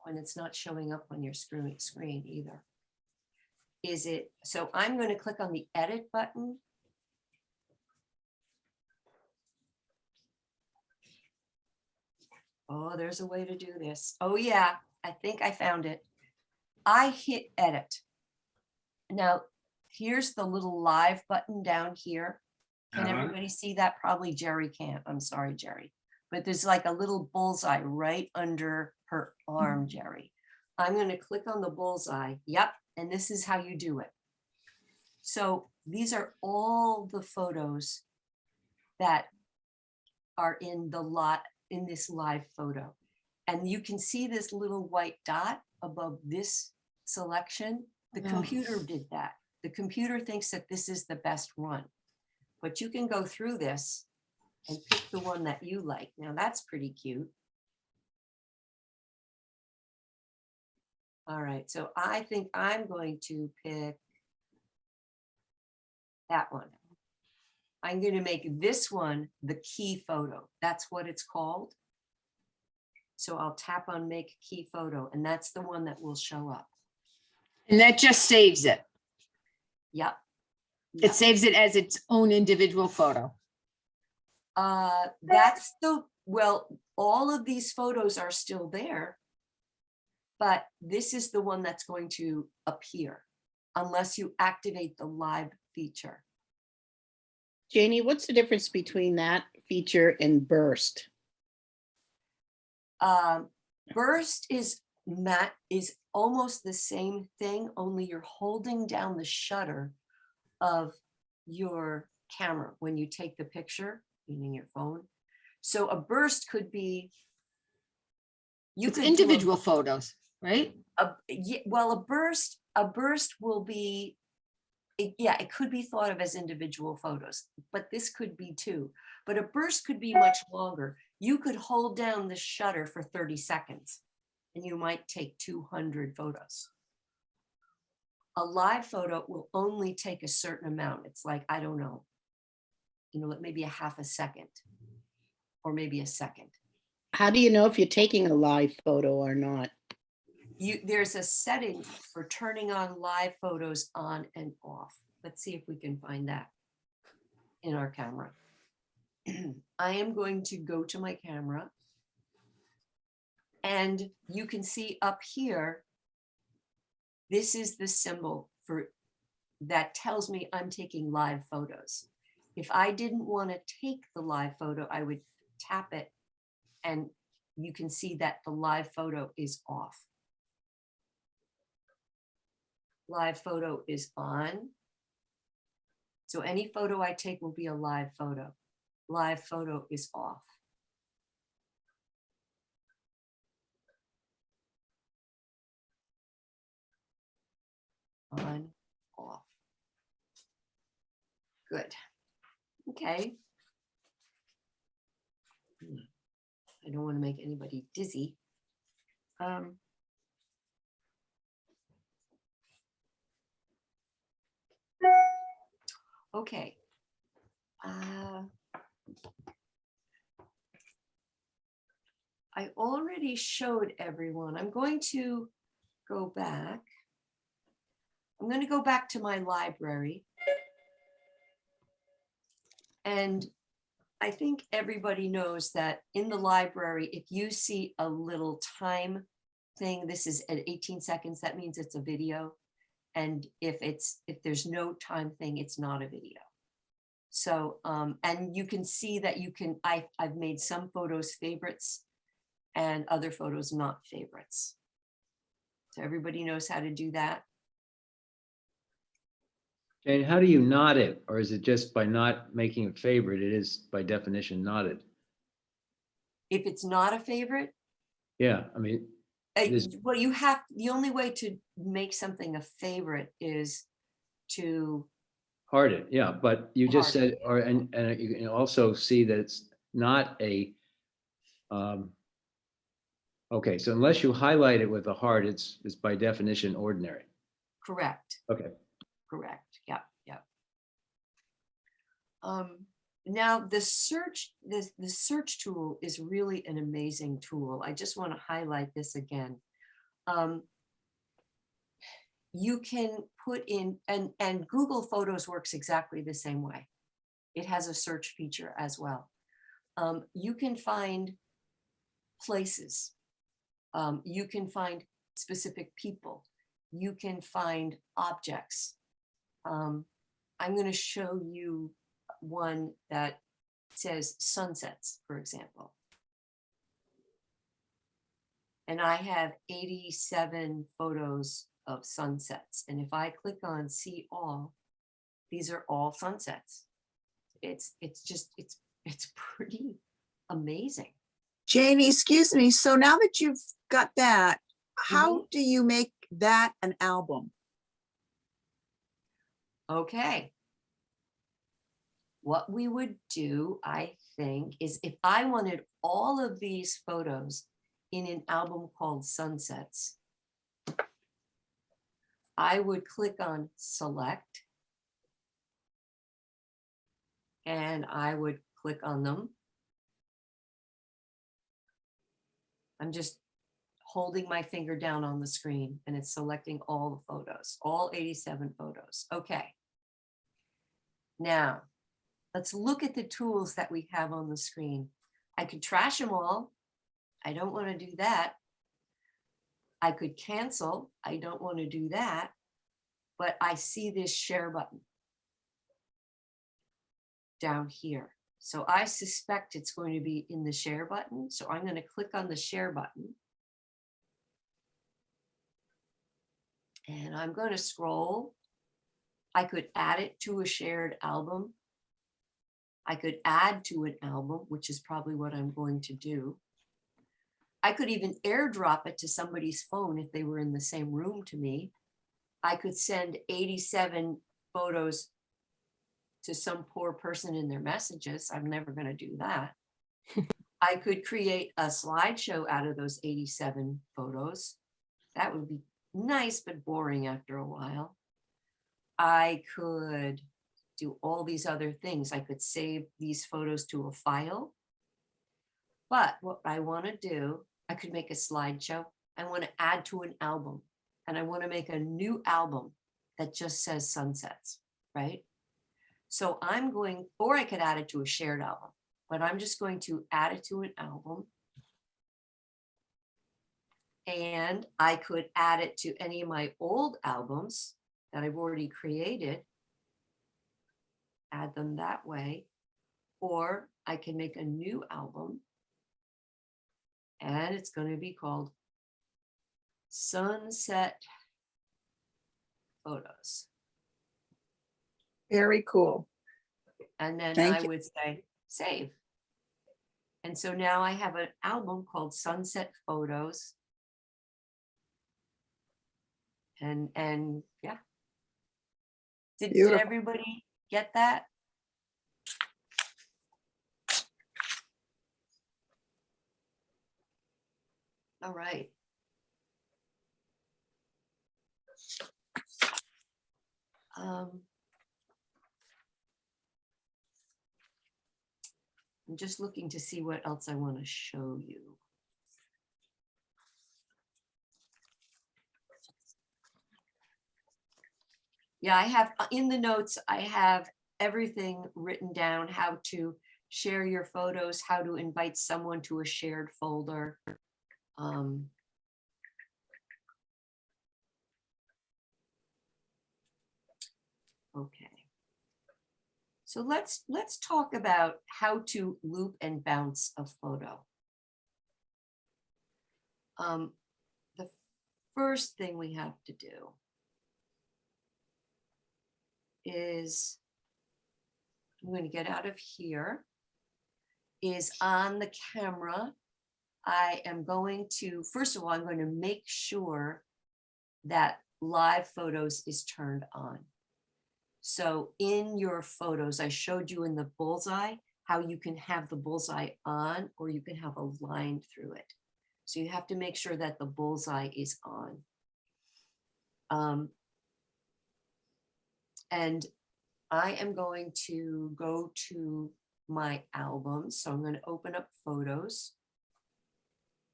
And it's not showing up on your screen either. Is it? So I'm going to click on the edit button. Oh, there's a way to do this. Oh yeah, I think I found it. I hit edit. Now, here's the little live button down here. Can everybody see that? Probably Jerry can't. I'm sorry, Jerry. But there's like a little bullseye right under her arm, Jerry. I'm going to click on the bullseye. Yep. And this is how you do it. So these are all the photos that are in this live photo. And you can see this little white dot above this selection. The computer did that. The computer thinks that this is the best one. But you can go through this and pick the one that you like. Now that's pretty cute. All right, so I think I'm going to pick that one. I'm going to make this one the key photo. That's what it's called. So I'll tap on make key photo, and that's the one that will show up. And that just saves it. Yep. It saves it as its own individual photo. That's well, all of these photos are still there, but this is the one that's going to appear unless you activate the live feature. Janie, what's the difference between that feature and burst? Burst is almost the same thing, only you're holding down the shutter of your camera when you take the picture, meaning your phone. So a burst could be It's individual photos, right? Well, a burst will be, it could be thought of as individual photos, but this could be too. But a burst could be much longer. You could hold down the shutter for 30 seconds and you might take 200 photos. A live photo will only take a certain amount. It's like, I don't know, maybe a half a second or maybe a second. How do you know if you're taking a live photo or not? There's a setting for turning on live photos on and off. Let's see if we can find that in our camera. I am going to go to my camera, and you can see up here, this is the symbol that tells me I'm taking live photos. If I didn't want to take the live photo, I would tap it, and you can see that the live photo is off. Live photo is on. So any photo I take will be a live photo. Live photo is off. On, off. Good. Okay. I don't want to make anybody dizzy. Okay. I already showed everyone. I'm going to go back. I'm going to go back to my library. And I think everybody knows that in the library, if you see a little time thing, this is at 18 seconds, that means it's a video. And if there's no time thing, it's not a video. So, and you can see that I've made some photos favorites and other photos not favorites. So everybody knows how to do that. Jane, how do you knot it? Or is it just by not making a favorite, it is by definition knotted? If it's not a favorite, Yeah, I mean, well, the only way to make something a favorite is to heart it, yeah, but you just Heart said, and you can also see that it's not a, okay, so unless you highlight it with a heart, it's by definition ordinary. correct. Okay. Correct. Yeah. Yeah. Now the search tool is really an amazing tool. I just want to highlight this again. You can put in, and Google Photos works exactly the same way. It has a search feature as well. You can find places. You can find specific people. You can find objects. I'm going to show you one that says sunsets, for example. And I have 87 photos of sunsets. And if I click on see all, these are all sunsets. It's pretty amazing. Janie, excuse me. So now that you've got that, how do you make that an album? Okay. What we would do, I think, is if I wanted all of these photos in an album called Sunsets, I would click on select and I would click on them. I'm just holding my finger down on the screen and it's selecting all the photos, all 87 photos. Okay. Now, let's look at the tools that we have on the screen. I could trash them all. I don't want to do that. I could cancel. I don't want to do that. But I see this share button down here. So I suspect it's going to be in the share button. So I'm going to click on the share button. And I'm going to scroll. I could add it to a shared album. I could add to an album, which is probably what I'm going to do. I could even airdrop it to somebody's phone if they were in the same room to me. I could send 87 photos to some poor person in their messages. I'm never going to do that. I could create a slideshow out of those 87 photos. That would be nice, but boring after a while. I could do all these other things. I could save these photos to a file. But what I want to do, I could make a slideshow. I want to add to an album, and I want to make a new album that just says sunsets, right? So I'm going, or I could add it to a shared album, but I'm just going to add it to an album. And I could add it to any of my old albums that I've already created, add them that way, or I can make a new album and it's going to be called Sunset Photos. Very cool. And then Thank I you. would say save. And so now I have an album called Sunset Photos. And yeah. Did Beautiful. everybody get that? All right. I'm just looking to see what else I want to show you. Yeah, I have in the notes, I have everything written down, how to share your photos, how to invite someone to a shared folder. Okay. So let's talk about how to loop and bounce a photo. The first thing we have to do is, I'm going to get out of here, is on the camera. I am going to, first of all, I'm going to make sure that live photos is turned on. So in your photos, I showed you in the bullseye how you can have the bullseye on or you can have a line through it. So you have to make sure that the bullseye is on. And I am going to go to my albums. So I'm going to open up photos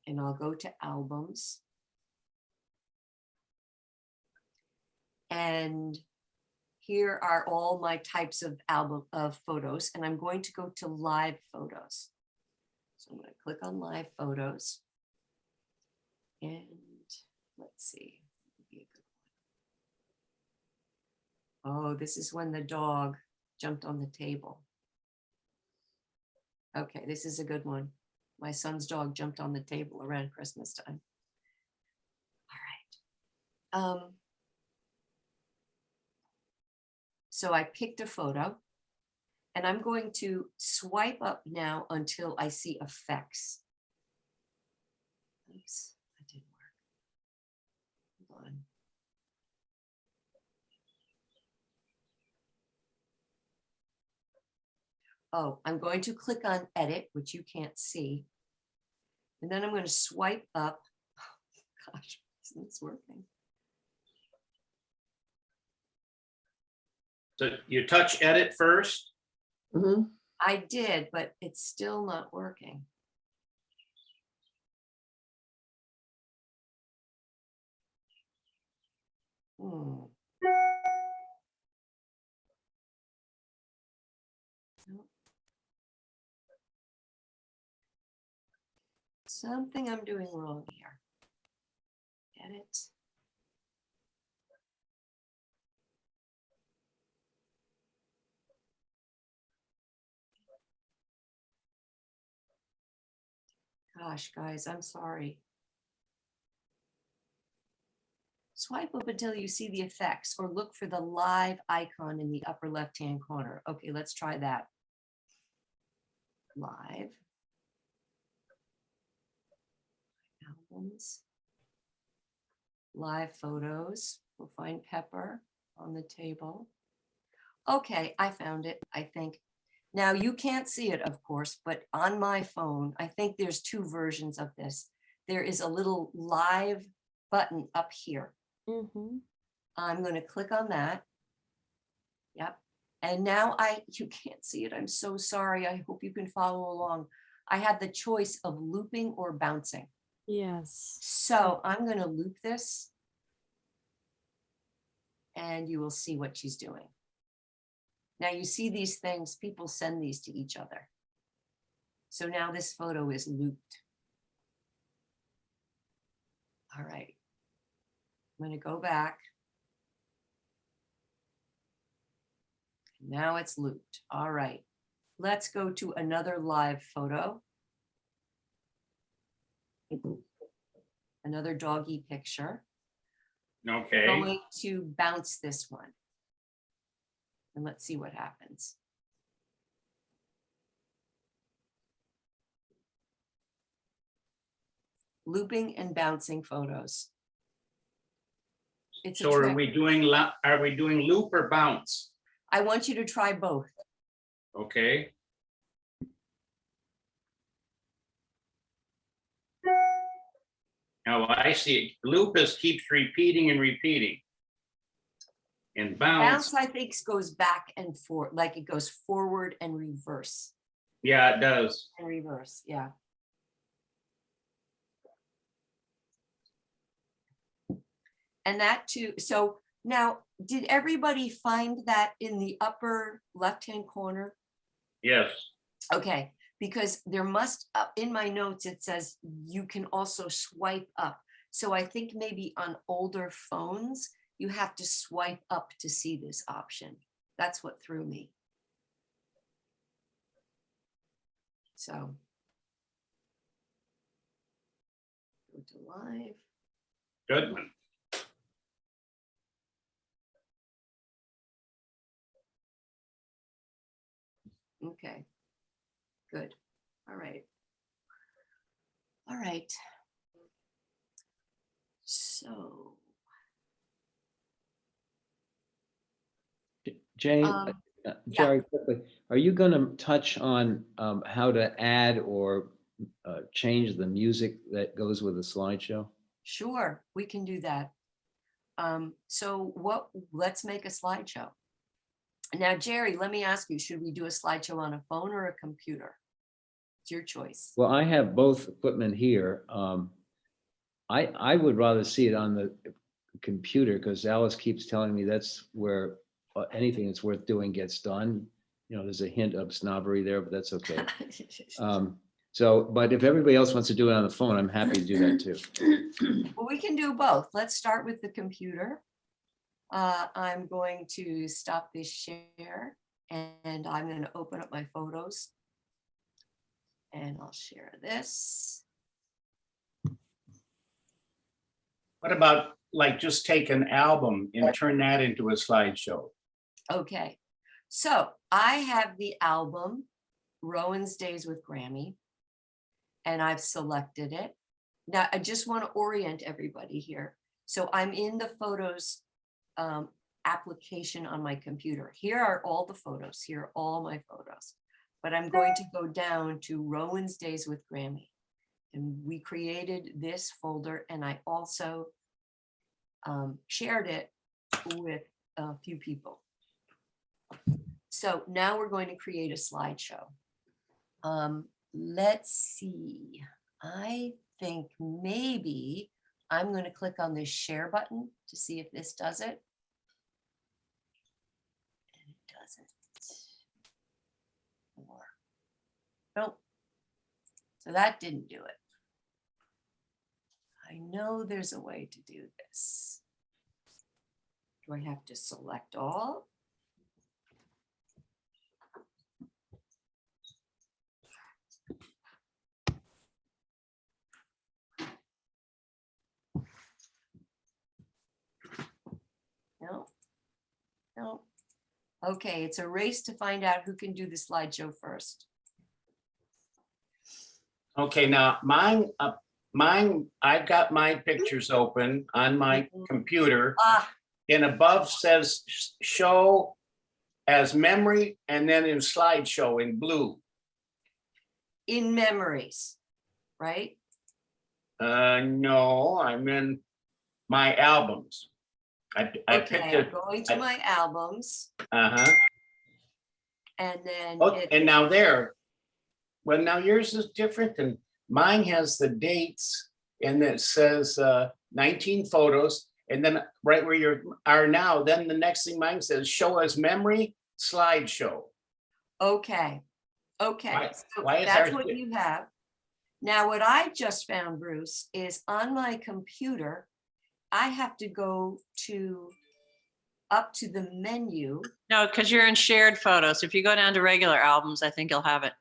and I'll go to albums. And here are all my types of photos, and I'm going to go to live photos. So I'm going to click on live photos. And let's see. Oh, this is when the dog jumped on the table. Okay, this is a good one. My son's dog jumped on the table around Christmas time. All right. So I picked a photo and I'm going to swipe up now until I see effects. Oops, that didn't work. Hold on. Oh, I'm going to click on edit, which you can't see. And then I'm going to swipe up. Oh, gosh, isn't this working? So you touch edit first? Mm-hmm. I did, but it's still not working. Nope. Something I'm doing wrong here. Edit. Gosh, guys, I'm sorry. Swipe up until you see the effects or look for the live icon in the upper left-hand corner. Okay, let's try that. Live. Albums. Live photos. We'll find Pepper on the table. Okay, I found it, I think. Now you can't see it, of course, but on my phone, I think there's two versions of this. There is a little live button up here. Mm-hmm. I'm going to click on that. Yep. And now you can't see it. I'm so sorry. I hope you can follow along. I had the choice of looping or bouncing. Yes. So I'm going to loop this. And you will see what she's doing. Now you see these things, people send these to each other. So now this photo is looped. All right. I'm going to go back. Now it's looped. All right. Let's go to another live photo. Another doggy picture. Okay. Going to bounce this one. And let's see what happens. Looping and bouncing photos. It's a So are trick. we doing loop or bounce? I want you to try both. Okay. Now I see loop keeps repeating and repeating. And bounce, Bounce, I think, goes back and forth, like it goes forward and reverse. yeah, it does. And reverse, yeah. And that too, so now, did everybody find that in the upper left-hand corner? Yes. Okay, because there must, in my notes, it says you can also swipe up. So I think maybe on older phones, you have to swipe up to see this option. That's what threw me. So. Go to live. Good one. Okay, good. All right. All right. So. Jane, Yeah. Jerry, quickly, are you going to touch on how to add or change the music that goes with a slideshow? Sure, we can do that. So let's make a slideshow. Now, Jerry, let me ask you, should we do a slideshow on a phone or a computer? It's your choice. Well, I have both equipment here. I would rather see it on the computer because Alice keeps telling me that's where anything that's worth doing gets done. You know, there's a hint of snobbery there, but that's okay. But if everybody else wants to do it on the phone, I'm happy to do that too. Well, we can do both. Let's start with the computer. I'm going to stop this share and I'm going to open up my photos and I'll share this. What about like just take an album and turn that into a slideshow? Okay, so I have the album Rowan's Days with Grammy and I've selected it. Now I just want to orient everybody here. So I'm in the photos application on my computer. Here are all the photos. Here are all my photos. But I'm going to go down to Rowan's Days with Grammy. And we created this folder and I also shared it with a few people. So now we're going to create a slideshow. Let's see. I think maybe I'm going to click on this share button to see if this does it. And it doesn't. Or, nope. So that didn't do it. I know there's a way to do this. Do I have to select all? No, no. Okay, it's a race to find out who can do the slideshow first. Okay, now mine, I've got my pictures open on my computer. And above says show as memory and then in slideshow in blue. In memories, right? No, I'm in my albums. I picked Okay, I'm it. going to my albums Uh-huh. and then Oh, it, and now there. Well, now yours is different than mine has the dates and it says 19 photos. And then right where you are now, then the next thing mine says show as memory slideshow. okay, okay. Why- So why is that's ours what di- you have. Now, what I just found, Bruce, is on my computer, I have to go to up to the menu. No, because you're in shared photos. If you go down to regular albums, I think you'll have it.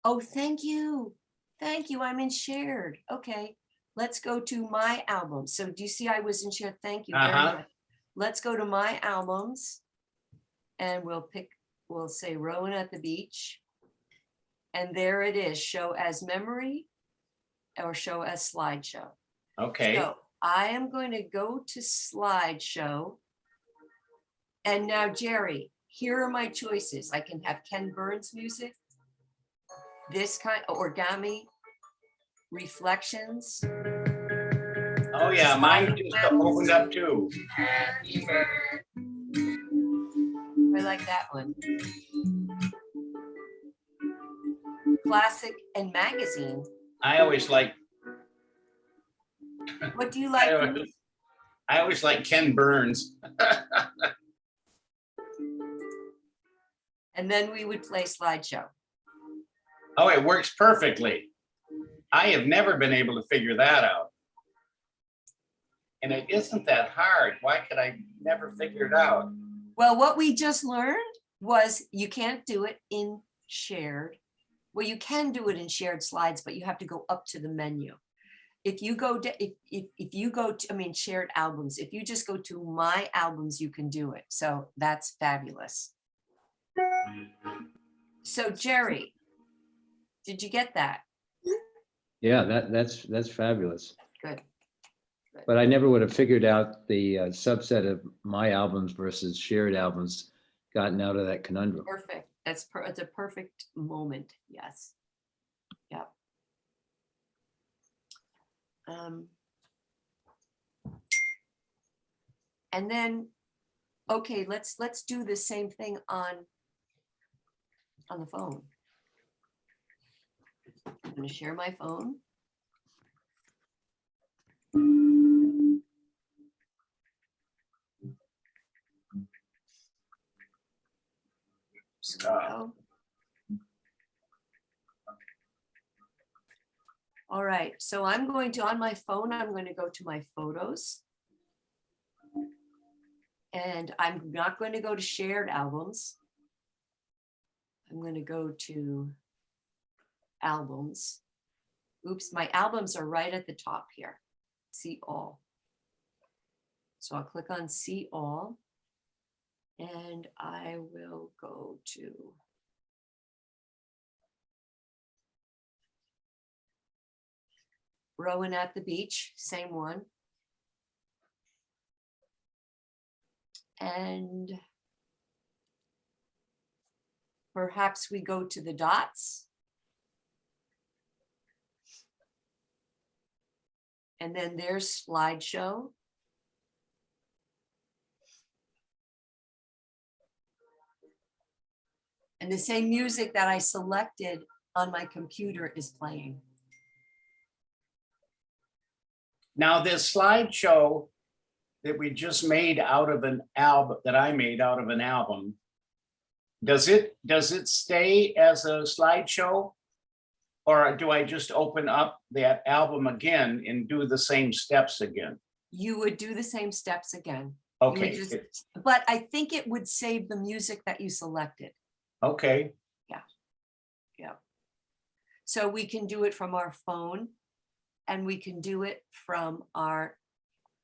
Oh, thank you. Thank you. I'm in shared. Okay, let's go to my albums. So do you see I was in shared? Thank you very Uh-huh. much. Let's go to my albums and we'll say Rowan at the Beach. And there it is, show as memory or show as slideshow. Okay. So I am going to go to slideshow. And now, Jerry, here are my choices. I can have Ken Burns music, this kind of origami, reflections. Oh yeah, mine just opened up too. I like that one. Classic and magazine. I always like. What do you like? I always like Ken Burns. And then we would play slideshow. Oh, it works perfectly. I have never been able to figure that out. And it isn't that hard. Why could I never figure it out? Well, what we just learned was you can't do it in shared. Well, you can do it in shared slides, but you have to go up to the menu. If you go to, if you go to, I mean, shared albums, if you just go to my albums, you can do it. So that's fabulous. So Jerry, did you get that? Yeah, that's fabulous. Good. But I never would have figured out the subset of my albums versus shared albums, gotten out of that conundrum. Perfect. It's a perfect moment. Yes. Yep. And then, okay, let's do the same thing on the phone. I'm going to share my phone. So, all right, so I'm going to, on my phone, I'm going to go to my photos. And I'm not going to go to shared albums. I'm going to go to albums. Oops, my albums are right at the top here. See all. So I'll click on see all. And I will go to Rowan at the Beach, same one. And perhaps we go to the dots. And then there's slideshow. And the same music that I selected on my computer is playing. Now this slideshow that we just made out of an album, that I made out of an album, does it stay as a slideshow? Or do I just open up that album again and do the same steps again? You would do the same steps again. You would Okay, but I think it would save the music that you selected. okay. Yeah. So we can do it from our phone and we can do it from our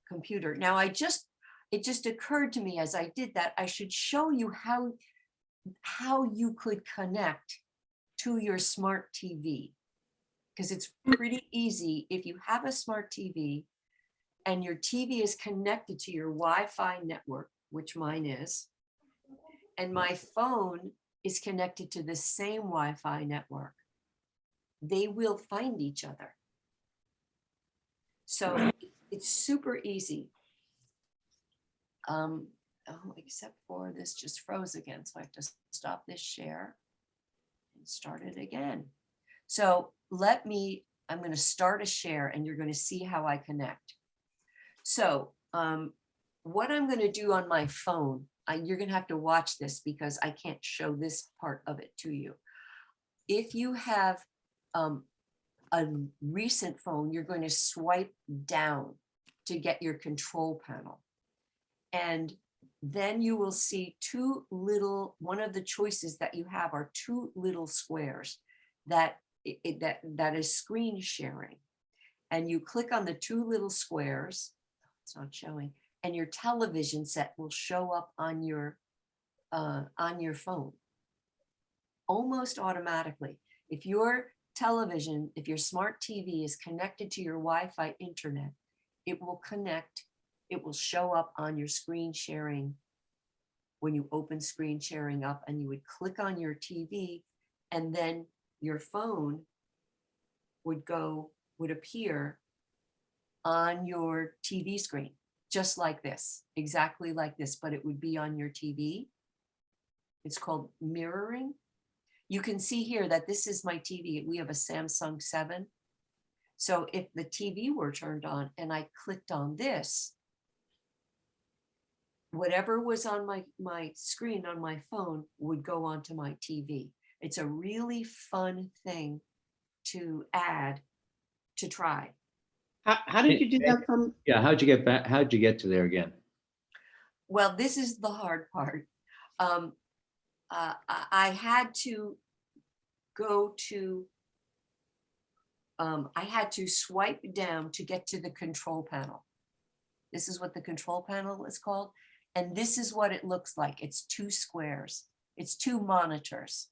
computer. Now it just occurred to me as I did that, I should show you how you could connect to your smart TV. Because it's pretty easy if you have a smart TV and your TV is connected to your Wi-Fi network, which mine is, and my phone is connected to the same Wi-Fi network, they will find each other. So it's super easy. Oh, except for this just froze again. So I have to stop this share and start it again. So I'm going to start a share and you're going to see how I connect. So what I'm going to do on my phone, you're going to have to watch this because I can't show this part of it to you. If you have a recent phone, you're going to swipe down to get your control panel. And then you will see one of the choices that you have are two little squares that is screen sharing. And you click on the two little squares, it's not showing, and your television set will show up on your phone almost automatically. If your television, if your smart TV is connected to your Wi-Fi internet, it will connect. It will show up on your screen sharing when you open screen sharing up, and you would click on your TV, and then your phone would appear on your TV screen, just like this, exactly like this, but it would be on your TV. It's called mirroring. You can see here that this is my TV. We have a Samsung 7. So if the TV were turned on and I clicked on this, whatever was on my screen on my phone would go onto my TV. It's a really fun thing to add, to try. How did you do that from? Yeah, how'd you get back? How'd you get to there again? Well, this is the hard part. I had to go to, I had to swipe down to get to the control panel. This is what the control panel is called. And this is what it looks like. It's two squares. It's two monitors.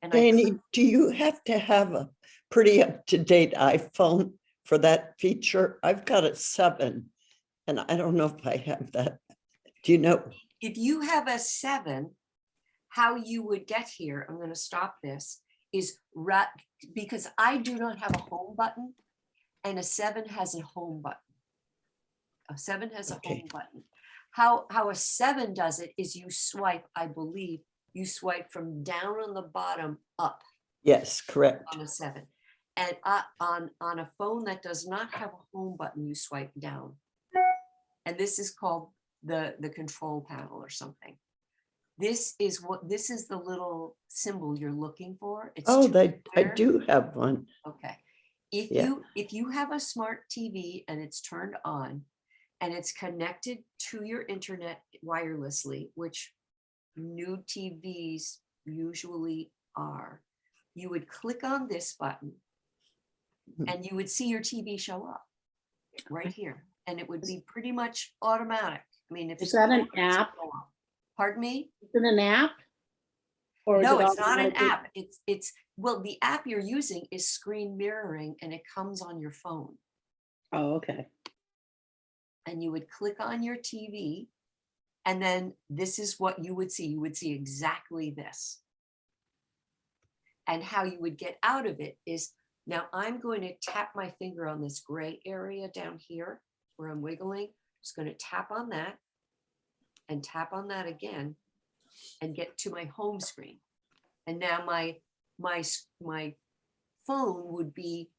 And Janie, do you have to have a pretty up-to-date iPhone for that feature? I've got a 7 and I don't know if I have that. Do you know? If you have a 7, how you would get here, I'm going to stop this, is because I do not have a home button, and a 7 has a home button. A 7 has a home button. How a 7 does it is you swipe, I believe, you swipe from down on the bottom up. Yes, correct. On a 7. And on a phone that does not have a home button, you swipe down. And this is called the control panel or something. This is the little symbol you're looking for. It's I do have one. Okay. If you have a smart TV and it's turned on and it's connected to your internet wirelessly, which new TVs usually are, you would click on this button and you would see your TV show up right here. And it would be pretty much automatic. I mean, if Is that an app? Pardon me? Is it an app? Or No, it's not an app. Well, the app you're using is screen mirroring and it comes on your phone. Oh, okay. And you would click on your TV and then this is what you would see. You would see exactly this. And how you would get out of it is, now I'm going to tap my finger on this gray area down here where I'm wiggling. Just going to tap on that and tap on that again and get to my home screen. And now my phone would be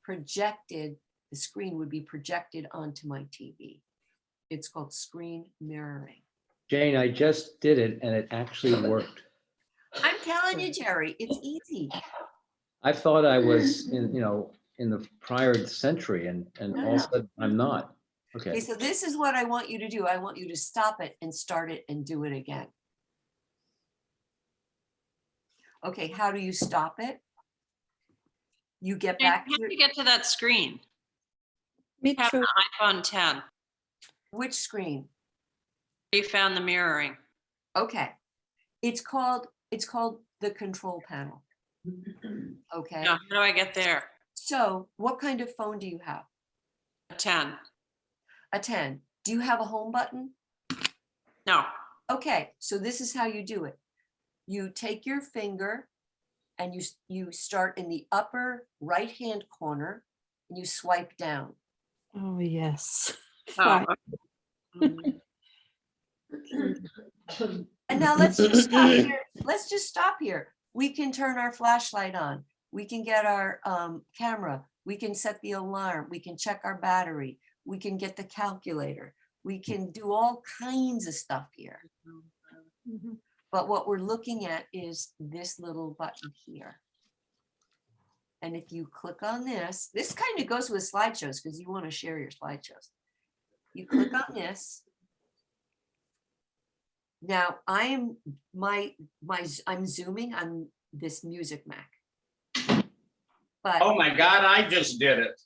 projected, the screen would be projected onto my TV. It's called screen mirroring. Jane, I just did it and it actually worked. I'm telling you, Jerry, it's easy. I thought I was in the prior century and No, all of a sudden I'm not. Okay, Okay. so this is what I want you to do. I want you to stop it and start it and do it again. Okay, how do you stop it? You get back How do you get to that screen? Me Have too. an iPhone 10. which screen? You found the mirroring. Okay, it's called the control panel. Okay, Now, how do I get there? so what kind of phone do you have? A 10. A 10. Do you have a home button? No. Okay, so this is how you do it. You take your finger and you start in the upper right-hand corner and you swipe down. Oh, yes. Oh, Right. And now let's just stop here. Let's just stop here. We can turn our flashlight on. We can get our camera. We can set the alarm. We can check our battery. We can get the calculator. We can do all kinds of stuff here. But what we're looking at is this little button here. And if you click on this, this kind of goes with slideshows because you want to share your slideshows. You click on this. Now I'm zooming on this Music Mac. But Oh my God, I just did it.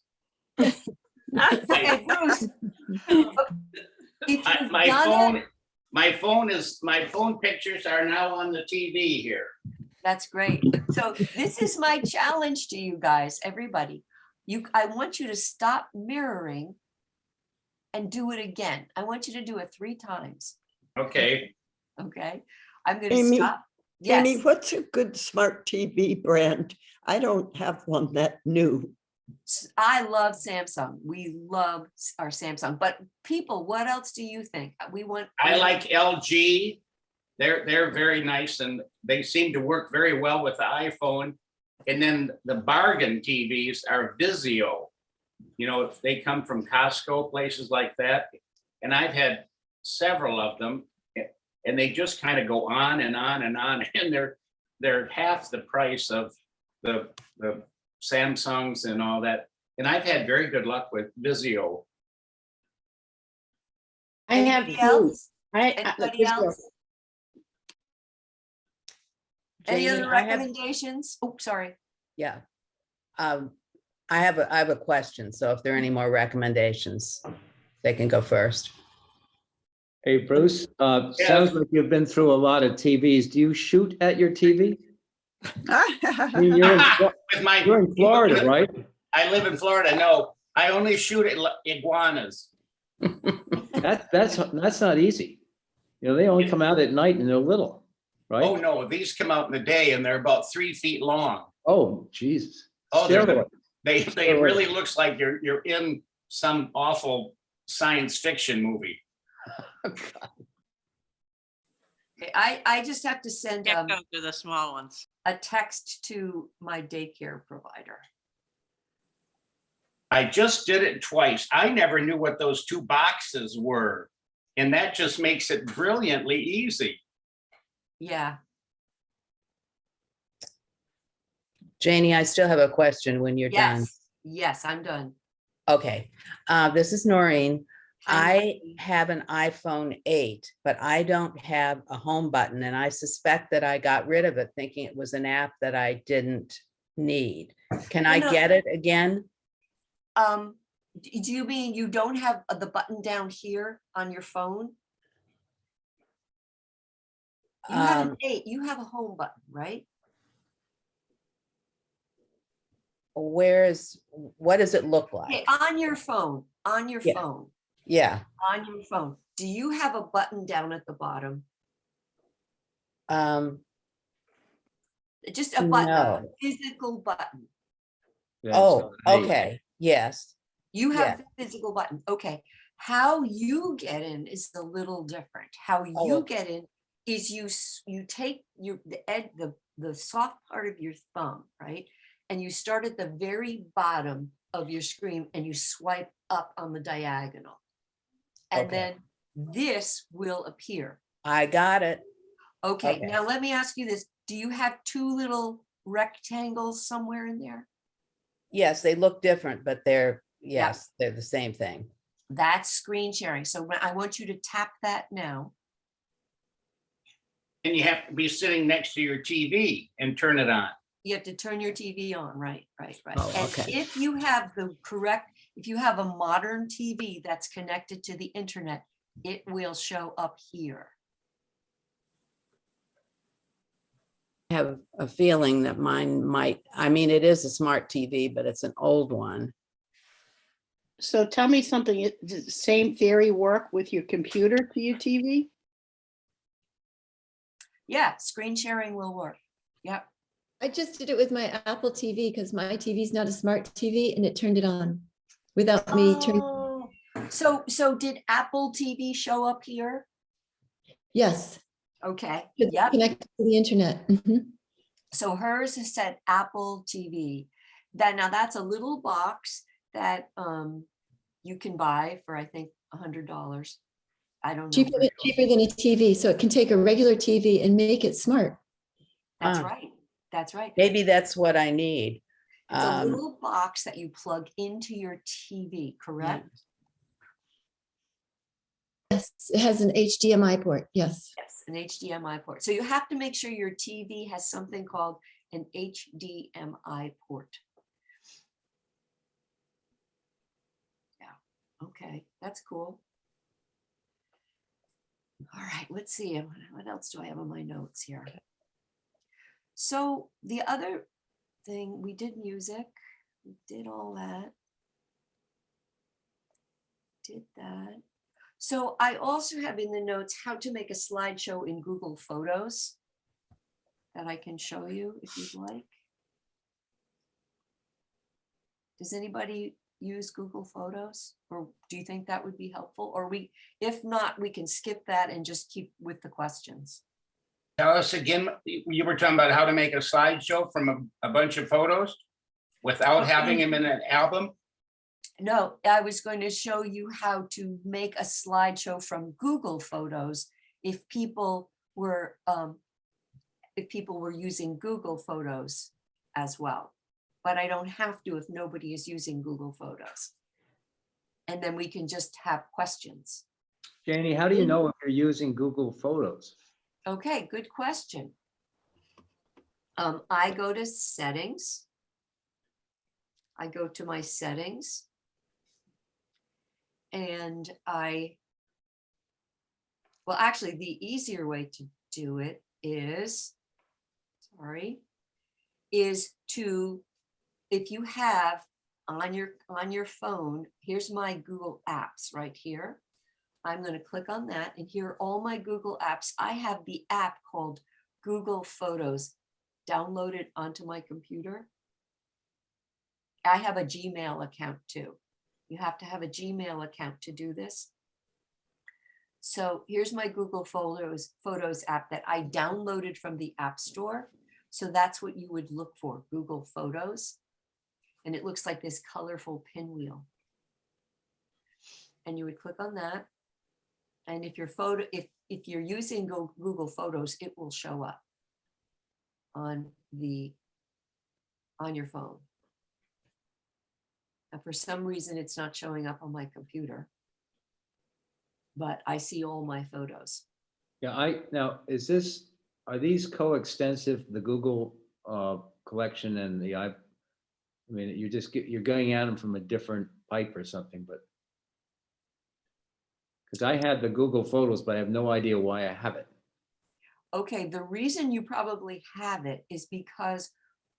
okay, Bruce, if you've My done it, my phone pictures are now on the TV here. that's great. So this is my challenge to you guys, everybody. I want you to stop mirroring and do it again. I want you to do it 3 times. Okay. Okay, I'm going to Amy, stop. Amy, Yes, what's a good smart TV brand? I don't have one that new. I love Samsung. We love our Samsung. But people, what else do you think? We want. I like LG. They're very nice and they seem to work very well with the iPhone. And then the bargain TVs are Vizio. You know, if they come from Costco, places like that. And I've had several of them and they just kind of go on and on and on. And they're half the price of the Samsungs and all that. And I've had very good luck with Vizio. I have Anybody two. else? I- Anybody this else? is- Any Janie, other I have- recommendations? Oh, sorry. Yeah. I have a question. So if there are any more recommendations, they can go first. Hey, Bruce, sounds like you've been through a lot of TVs. Do you shoot at your TV? I mean, you're in Florida, right? I live in Florida. No, I only shoot at iguanas. That's not easy. You know, they only come out at night and they're little, right? Oh, no, these come out in the day and they're about 3 feet long. Oh, Jesus. Oh, Steroid. they really looks like you're in some awful science fiction movie. Okay, I just have to send Can't go to the small ones. a text to my daycare provider. I just did it twice. I never knew what those 2 boxes were. And that just makes it brilliantly easy. Yeah. Janie, I still have a question when you're done. Yes. Yes, I'm done. Okay, this is Noreen. I have an iPhone 8, but I don't have a home button, and I suspect that I got rid of it thinking it was an app that I didn't need. Can I No. get it again? Do you mean you don't have the button down here on your phone? You have an 8, you have a home button, right? What does it look like? Okay, on your phone, Yeah. phone, Yeah, on your phone. Do you have a button down at the bottom? Just a button, a no. physical button. Oh, okay, yes. You have the physical button. Okay. How you get in is a little different. How you okay. get in is you take the soft part of your thumb, right? And you start at the very bottom of your screen and you swipe up on the diagonal. And Okay. then this will appear. I got it. Okay, Okay. now let me ask you this. Do you have 2 little rectangles somewhere in there? Yes, they look different, but they're the same thing. That's screen sharing. So when I want you to tap that now. And you have to be sitting next to your TV and turn it on. You have to turn your TV on, right. Oh, And okay. if you have if you have a modern TV that's connected to the internet, it will show up here. I have a feeling that mine might, I mean, it is a smart TV, but it's an old one. So tell me something, does the same theory work with your computer to your TV? Yeah, screen sharing will work. Yep. I just did it with my Apple TV because my TV is not a smart TV and it turned it on without me turning. Oh, So did Apple TV show up here? Yes. Okay, It's yep. Connected to the internet. Mhm. So hers has said Apple TV. Now that's a little box that you can buy for, I think, $100. I don't know. Cheaper than a TV, so it can take a regular TV and make it smart. That's Ah. right. That's right. Maybe that's what I need. It's a little box that you plug into your TV, correct? Yes, it has an HDMI port. Yes. Yes, an HDMI port. So you have to make sure your TV has something called an HDMI port. Yeah, okay, that's cool. All right, let's see. What else do I have on my notes here? So the other thing, we did music, we did all that. Did that. So I also have in the notes how to make a slideshow in Google Photos that I can show you if you'd like. Does anybody use Google Photos, or do you think that would be helpful? Or if not, we can skip that and just keep with the questions. Tell us again, you were talking about how to make a slideshow from a bunch of photos without having them in an album? No, I was going to show you how to make a slideshow from Google Photos if people were using Google Photos as well. But I don't have to if nobody is using Google Photos. And then we can just have questions. Janie, how do you know if you're using Google Photos? Okay, good question. I go to settings. I go to my settings. And well, actually, the easier way to do it is to, if you have on your phone, here's my Google Apps right here. I'm going to click on that, and here are all my Google Apps. I have the app called Google Photos downloaded onto my computer. I have a Gmail account too. You have to have a Gmail account to do this. So here's my Google Photos app that I downloaded from the App Store. So that's what you would look for, Google Photos. And it looks like this colorful pinwheel. And you would click on that. And if you're using Google Photos, it will show up on your phone. Now, for some reason, it's not showing up on my computer, but I see all my photos. Yeah, now, are these coextensive, the Google collection and the I mean, you're going at them from a different pipe or something, but because I had the Google Photos, but I have no idea why I have it. Okay, the reason you probably have it is because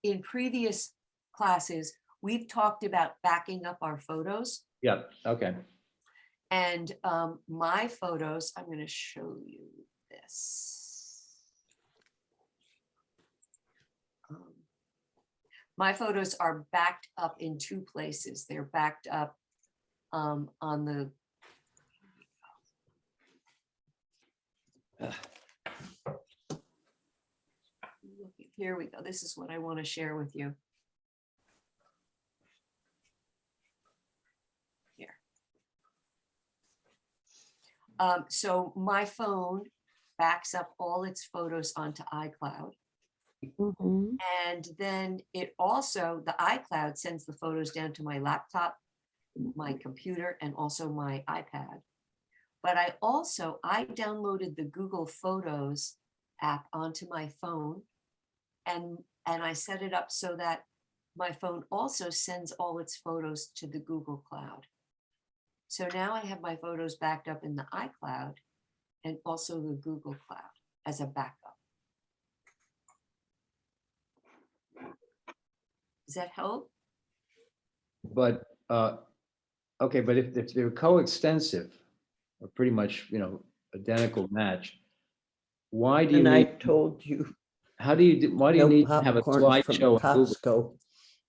in previous classes, we've talked about backing up our photos. Yeah, okay. And my photos, I'm going to show you this. My photos are backed up in two places. They're backed up on the here we go. This is what I want to share with you. Here. So my phone backs up all its photos onto iCloud. Mhm. And then it also, the iCloud sends the photos down to my laptop, my computer, and also my iPad. But I downloaded the Google Photos app onto my phone, and I set it up so that my phone also sends all its photos to the Google Cloud. So now I have my photos backed up in the iCloud and also the Google Cloud as a backup. Does that help? But, okay, but if they're coextensive, or pretty much, identical match, why do you And I need, told you, why do you no need to have a popcorn from slideshow on Google? Costco.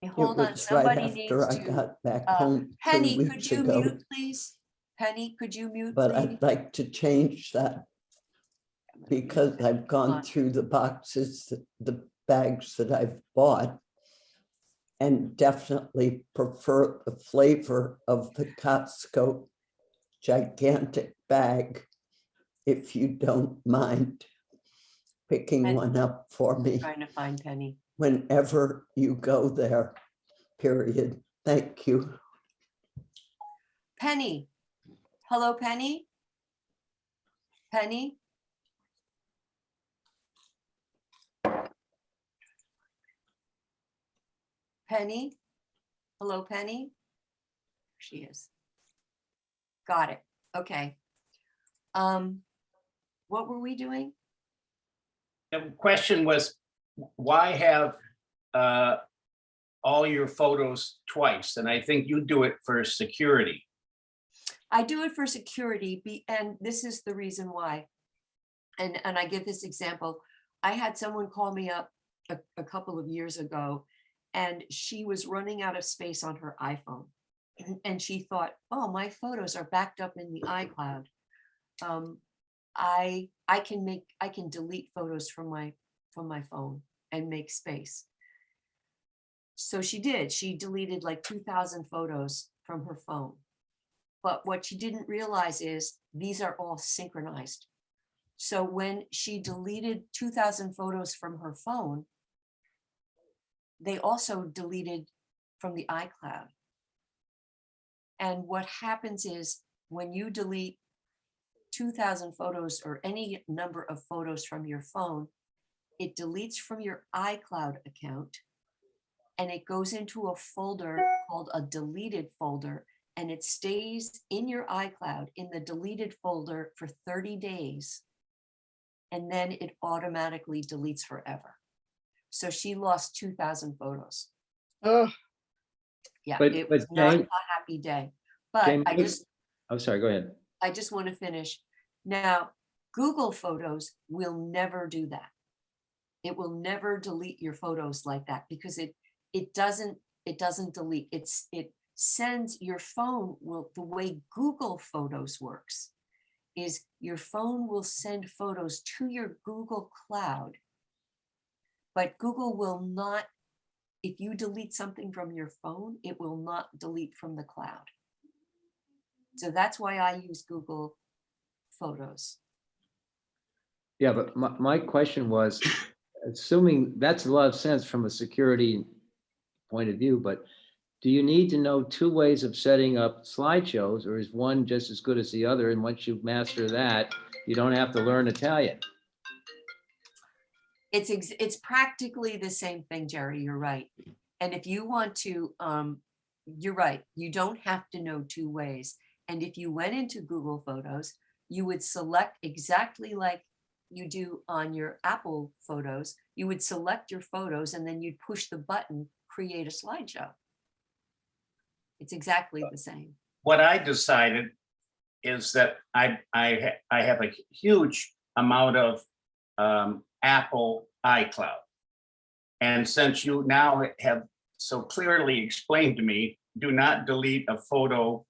Hey, It hold on, was right somebody after needs I to. got back home 2 Penny, could weeks you ago. mute, please? Penny, could you mute, but please? I'd like to change that because I've gone through the boxes, the bags that I've bought, and definitely prefer the flavor of the Costco gigantic bag, if you don't mind picking And- one up for me Trying to find Penny. whenever you go there, period. Thank you. Penny. Hello, Penny? Penny? Penny? Hello, Penny? She is. Got it. Okay. What were we doing? The question was, why have all your photos twice? And I think you do it for security. I do it for security, and this is the reason why. And I give this example. I had someone call me up a couple of years ago, and she was running out of space on her iPhone. And she thought, oh, my photos are backed up in the iCloud. I can delete photos from my phone and make space. So she did. She deleted like 2,000 photos from her phone. But what she didn't realize is these are all synchronized. So when she deleted 2,000 photos from her phone, they also deleted from the iCloud. And what happens is when you delete 2,000 photos or any number of photos from your phone, it deletes from your iCloud account and it goes into a folder called a deleted folder, and it stays in your iCloud in the deleted folder for 30 days. And then it automatically deletes forever. So she lost 2,000 photos. Oh, Yeah, But- it was but not Jane- a happy day. But Jane, I sorry, go ahead. just want to finish. Now, Google Photos will never do that. It will never delete your photos like that because it doesn't delete. It sends your phone will, the way Google Photos works is your phone will send photos to your Google Cloud, but Google will not, if you delete something from your phone, it will not delete from the cloud. So that's why I use Google Photos. Yeah, but my question was, assuming that's a lot of sense from a security point of view, but do you need to know two ways of setting up slideshows, or is one just as good as the other? And once you master that, you don't have to learn Italian. It's practically the same thing, Jerry, you're right. And if you want to, you're right, you don't have to know two ways. And if you went into Google Photos, you would select exactly like you do on your Apple Photos. You would select your photos and then you'd push the button, create a slideshow. It's exactly the same. What I decided is that I have a huge amount of Apple iCloud. And since you now have so clearly explained to me, do not delete a photo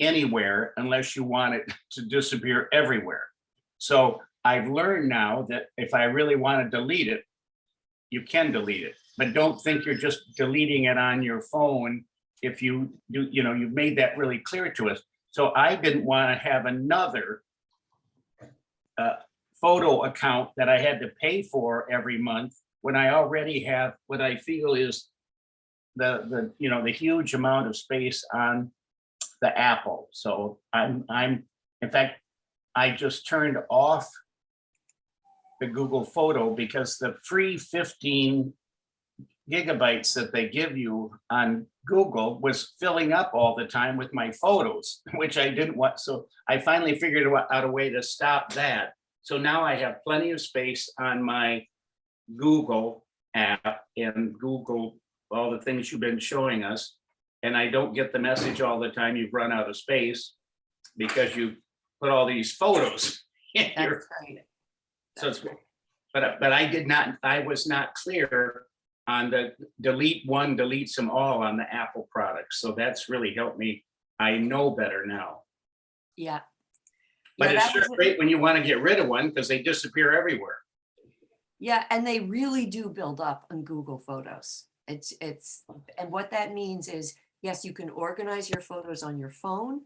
anywhere unless you want it to disappear everywhere. So I've learned now that if I really want to delete it, you can delete it, but don't think you're just deleting it on your phone. If you do, you've made that really clear to us. So I didn't want to have another photo account that I had to pay for every month when I already have what I feel is the huge amount of space on the Apple. So I'm in fact, I just turned off the Google Photo because the free 15 gigabytes that they give you on Google was filling up all the time with my photos, which I didn't want. So I finally figured out a way to stop that. So now I have plenty of space on my Google app and Google, all the things you've been showing us. And I don't get the message all the time, you've run out of space because you put all these photos in your. So it's, but I was not clear on the delete one, deletes them all on the Apple products. So that's really helped me. I know better now. Yeah. But Yeah, it's that sure was a- great when you want to get rid of one because they disappear everywhere. Yeah, and they really do build up on Google Photos. And what that means is, yes, you can organize your photos on your phone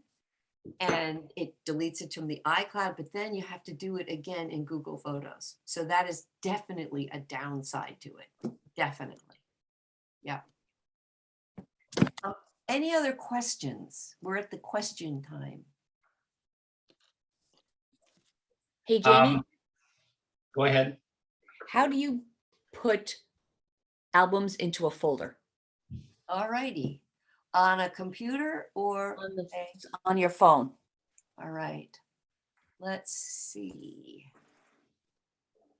and it deletes it from the iCloud, but then you have to do it again in Google Photos. So that is definitely a downside to it. Definitely. Yeah. Any other questions? We're at the question time. Hey, Janie, Go ahead. how do you put albums into a folder All righty. On a computer or on your phone? all right. Let's see.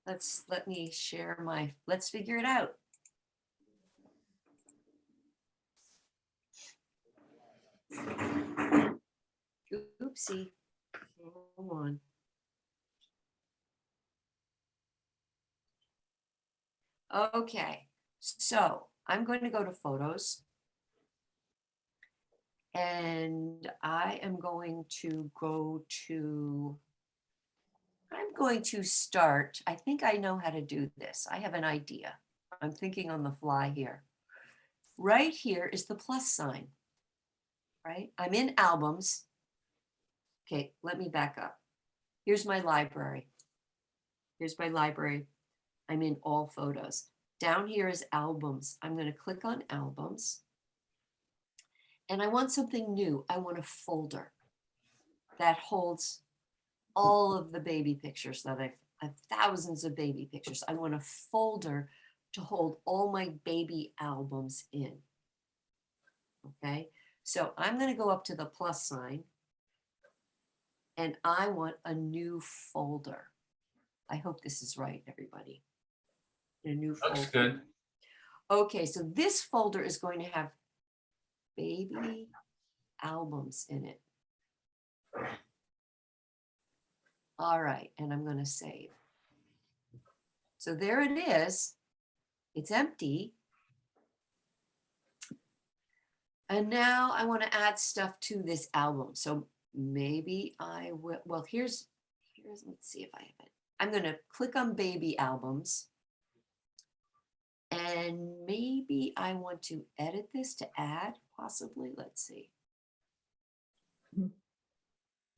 Let me share let's figure it out. Oopsie. Hold on. Okay, so I'm going to go to photos. And I am going to start. I think I know how to do this. I have an idea. I'm thinking on the fly here. Right here is the plus sign, right? I'm in albums. Okay, let me back up. Here's my library. Here's my library. I'm in all photos. Down here is albums. I'm going to click on albums. And I want something new. I want a folder that holds all of the baby pictures that I have thousands of baby pictures. I want a folder to hold all my baby albums in. Okay, so I'm going to go up to the plus sign and I want a new folder. I hope this is right, everybody. A new folder. Looks good. Okay, so this folder is going to have baby albums in it. All right, and I'm going to save. So there it is. It's empty. And now I want to add stuff to this album. So maybe I will, well, here's, let's see if I have it. I'm going to click on baby albums. And maybe I want to edit this to add, possibly, let's see.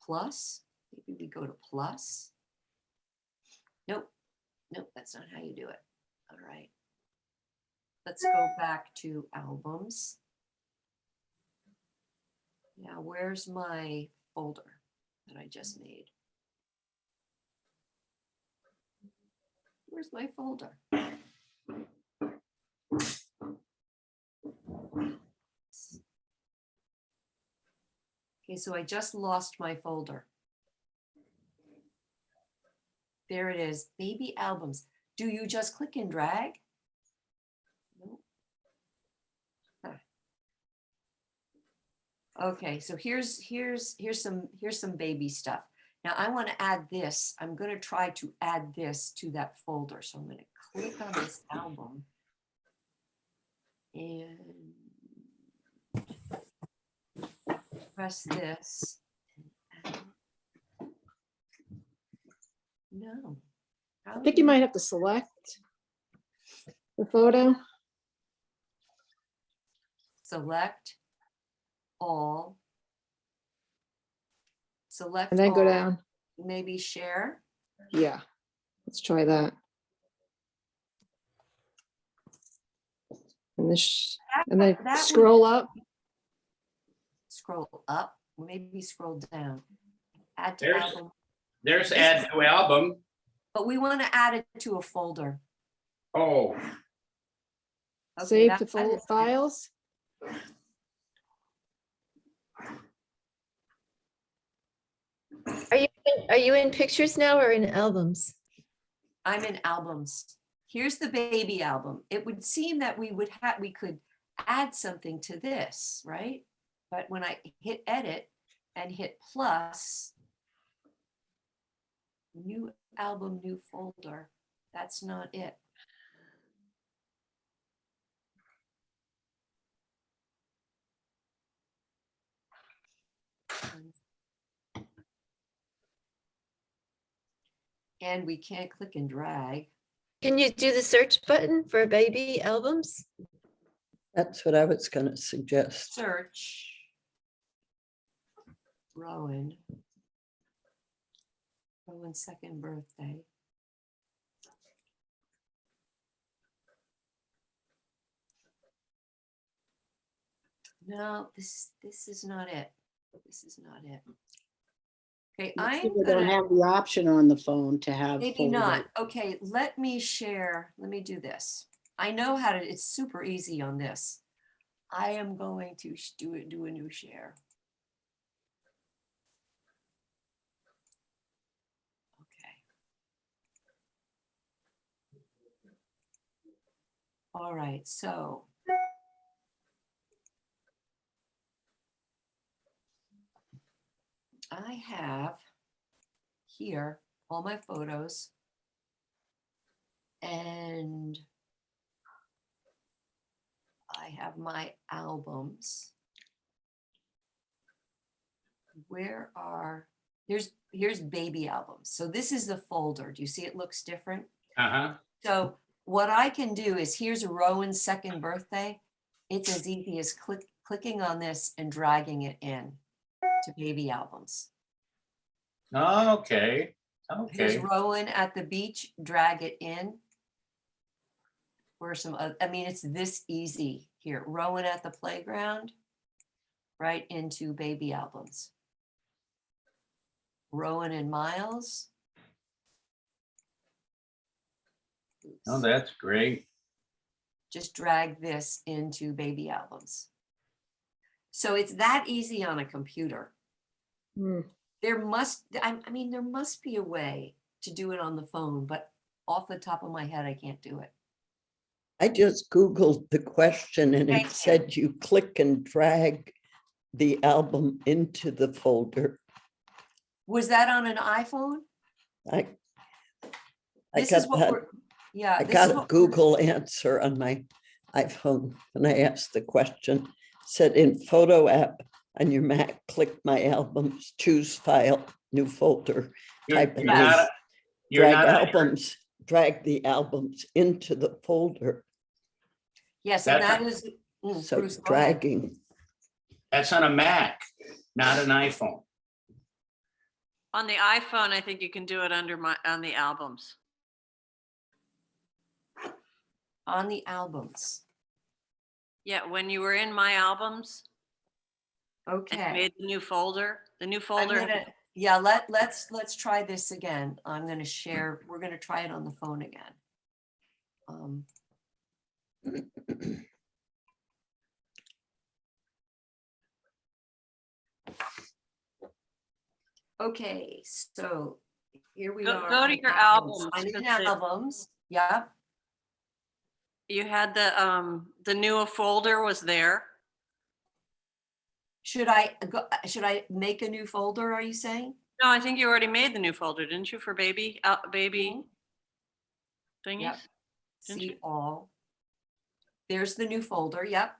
Plus, maybe we go to plus. Nope, nope, that's not how you do it. All right. Let's go back to albums. Now, where's my folder that I just made? Where's my folder? Okay, so I just lost my folder. There it is, baby albums. Do you just click and drag? Nope. Huh. Okay, so here's some baby stuff. Now I want to add this. I'm going to try to add this to that folder. So I'm going to click on this album and press this. No. I think you might have to select the photo. Select all. Select And then go all. down. Maybe share. Yeah, let's try that. And this, and then That scroll up. Scroll up, maybe scroll down. Add to There's- album. There's add to album. But we want to add it to a folder. Oh, Okay, Save that to folder is- files. Are you in pictures now or in albums? I'm in albums. Here's the baby album. It would seem that we could add something to this, right? But when I hit edit and hit plus, new album, new folder, that's not it. And we can't click and drag. Can you do the search button for baby albums? That's what I was gonna suggest. Search. Rowan. Rowan's second birthday. No, this is not it. This is not it. Okay, Most I'm people don't gonna, have the option on the phone to have. maybe folder. not. Okay, let me share. Let me do this. I know how to, it's super easy on this. I am going to do a new share. Okay. All right, so. I have here all my photos. And I have my albums. Where are, here's baby albums. So this is the folder. Do you see it looks different? Uh-huh. So what I can do is, here's Rowan's second birthday. It's as easy as clicking on this and dragging it in to baby albums. Okay. Here's Okay. Rowan at the beach, drag it in. Where some, I mean, it's this easy here. Rowan at the playground, right into baby albums. Rowan and Miles. Oh, Oops. that's great. Just drag this into baby albums. So it's that easy on a computer. Hmm. There must, I mean, there must be a way to do it on the phone, but off the top of my head, I can't do it. I just Googled the question and Thank it you. said you click and drag the album into the folder. Was that on an iPhone? I This got is what that. we're, yeah. I this got is a what we're- Google answer on my iPhone and I asked the question, said in photo app on your Mac, click my albums, choose file, new folder, type a You're name, not, you're drag not, albums, drag the albums into the folder. Yes, and that That's is, So Bruce, go ahead. dragging. that's on a Mac, not an iPhone. On the iPhone, I think you can do it on the albums. On the albums. Yeah, when you were in my albums and you Okay. made the new folder, I'm folder. gonna, yeah, let's try this again. I'm gonna share, we're gonna try it on the phone again. Okay, so here we are. Go to in your albums. I'm in because albums, yeah. You had the new folder was there. Should I make a new folder, are you saying? No, I think you already made the new folder, didn't you, for baby thingies? Yep. Didn't See you? all. There's the new folder, yep.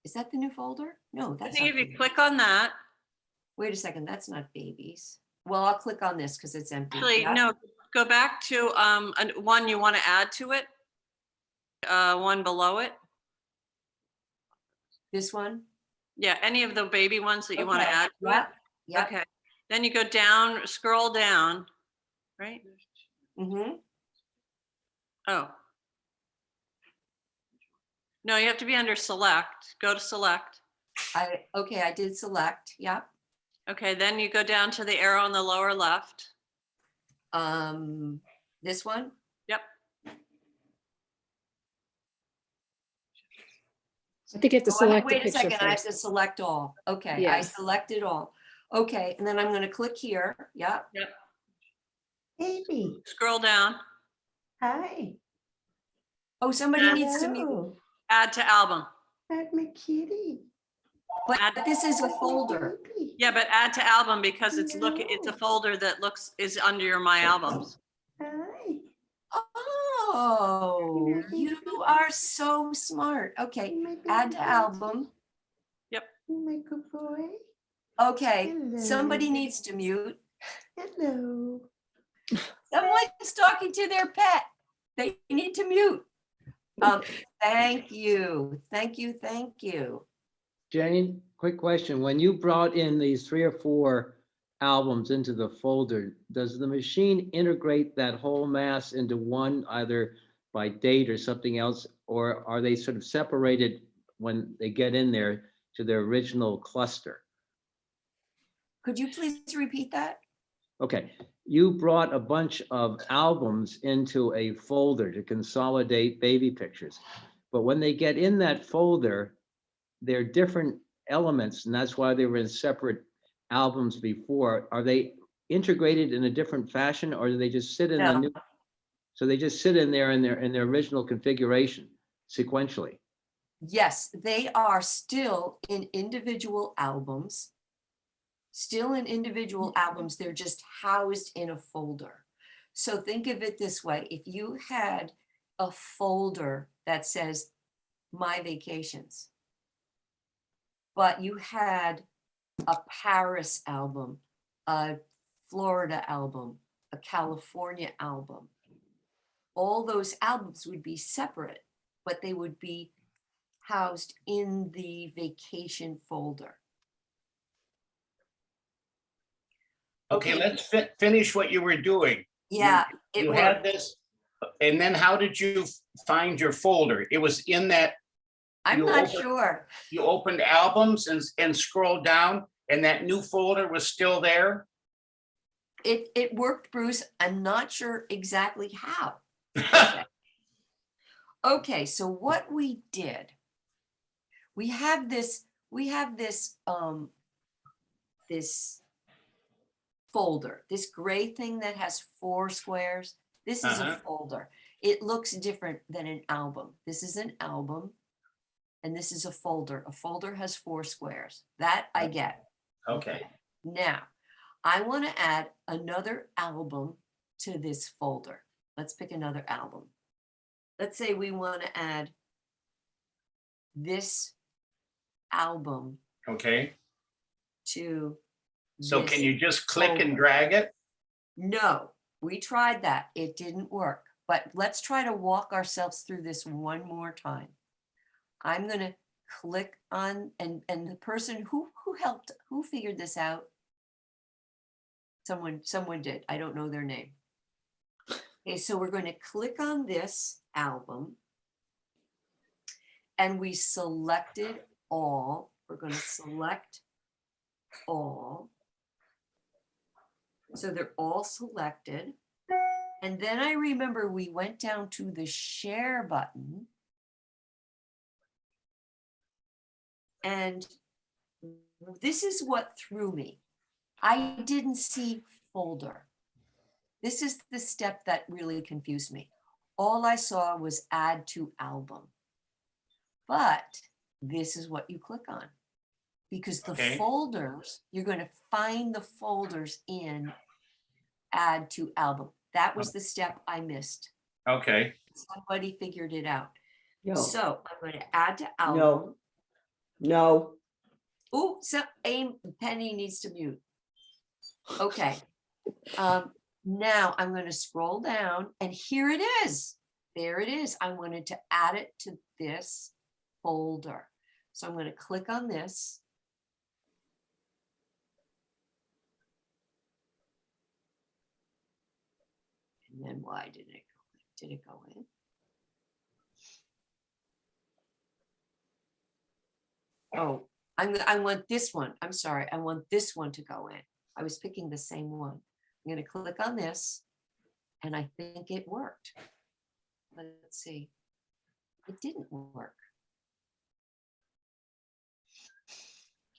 Is that the new folder? No, I that's think not. if you click on that, Wait a second, that's not babies. Well, I'll click on this because it's empty. actually, Yep. no, go back to one you want to add to it. One below it. This one? Yeah, any of the baby ones that you want to Okay, add to it. yep, yep. Okay, then you go down, scroll down, right? Mm-hmm. Oh. No, you have to be under select. Go to select. Okay, I did select, yep. Okay, then you go down to the arrow on the lower left. This one? Yep. I think you have to Oh, select the wait a picture second, I have first. to select all. Okay, I Yes. selected all. Okay, and then I'm gonna click here, yep. Yep. Baby, Scroll down. hi, Oh, somebody needs to meet, Add to album. that's my kitty. but this is a folder. Yeah, but add to album because it's it's a folder that is under your my albums. Hi. Oh, you are so smart. Okay, add to album. Yep. My good boy. Okay, somebody Hello. needs to mute. Hello. Someone's talking to their pet. They need to mute. Thank you, thank you, thank you. Jane, quick question. When you brought in these 3 or 4 albums into the folder, does the machine integrate that whole mass into one, either by date or something else? Or are they sort of separated when they get in there to their original cluster? Could you please repeat that? Okay, you brought a bunch of albums into a folder to consolidate baby pictures. But when they get in that folder, they're different elements, and that's why they were in separate albums before. Are they integrated in a different fashion, or do they just sit in the No. new? So they just sit in there in their original configuration sequentially. Yes, they are still in individual albums. Still in individual albums, they're just housed in a folder. So think of it this way. If you had a folder that says My Vacations, but you had a Paris album, a Florida album, a California album, all those albums would be separate, but they would be housed in the vacation folder. Okay, let's finish what you were doing. Yeah, it You had worked. this, and then how did you find your folder? It was in that. I'm you not opened- sure. You opened albums and scrolled down, and that new folder was still there? It worked, Bruce. I'm not sure exactly how. Okay, so what we did, we have this this folder, this gray thing that has 4 squares. This is a folder. It looks different than an album. This is an album, and this is a folder. A folder has 4 squares. That I get. Okay. Now, I want to add another album to this folder. Let's pick another album. Let's say we want to add this album Okay. to So this can you just click and folder. drag it? No, we tried that. It didn't work. But let's try to walk ourselves through this one more time. I'm going to click on, and the person who helped, who figured this out? Someone did. I don't know their name. Okay, so we're going to click on this album, and we selected all. We're going to select all. So they're all selected. And then I remember we went down to the share button. And this is what threw me. I didn't see folder. This is the step that really confused me. All I saw was add to album. But this is what you click on, because the folders, you're going to find the folders in add to album. That was the step I missed. Okay. Somebody figured it out. No. So I'm going to add to album. No. No. Oh, so Penny needs to mute. Okay. Now I'm going to scroll down, and here it is. There it is. I wanted to add it to this folder. So I'm going to click on this. And then why didn't it go in? Did it go in? Oh, I want this one. I'm sorry. I want this one to go in. I was picking the same one. I'm going to click on this, and I think it worked. Let's see. It didn't work.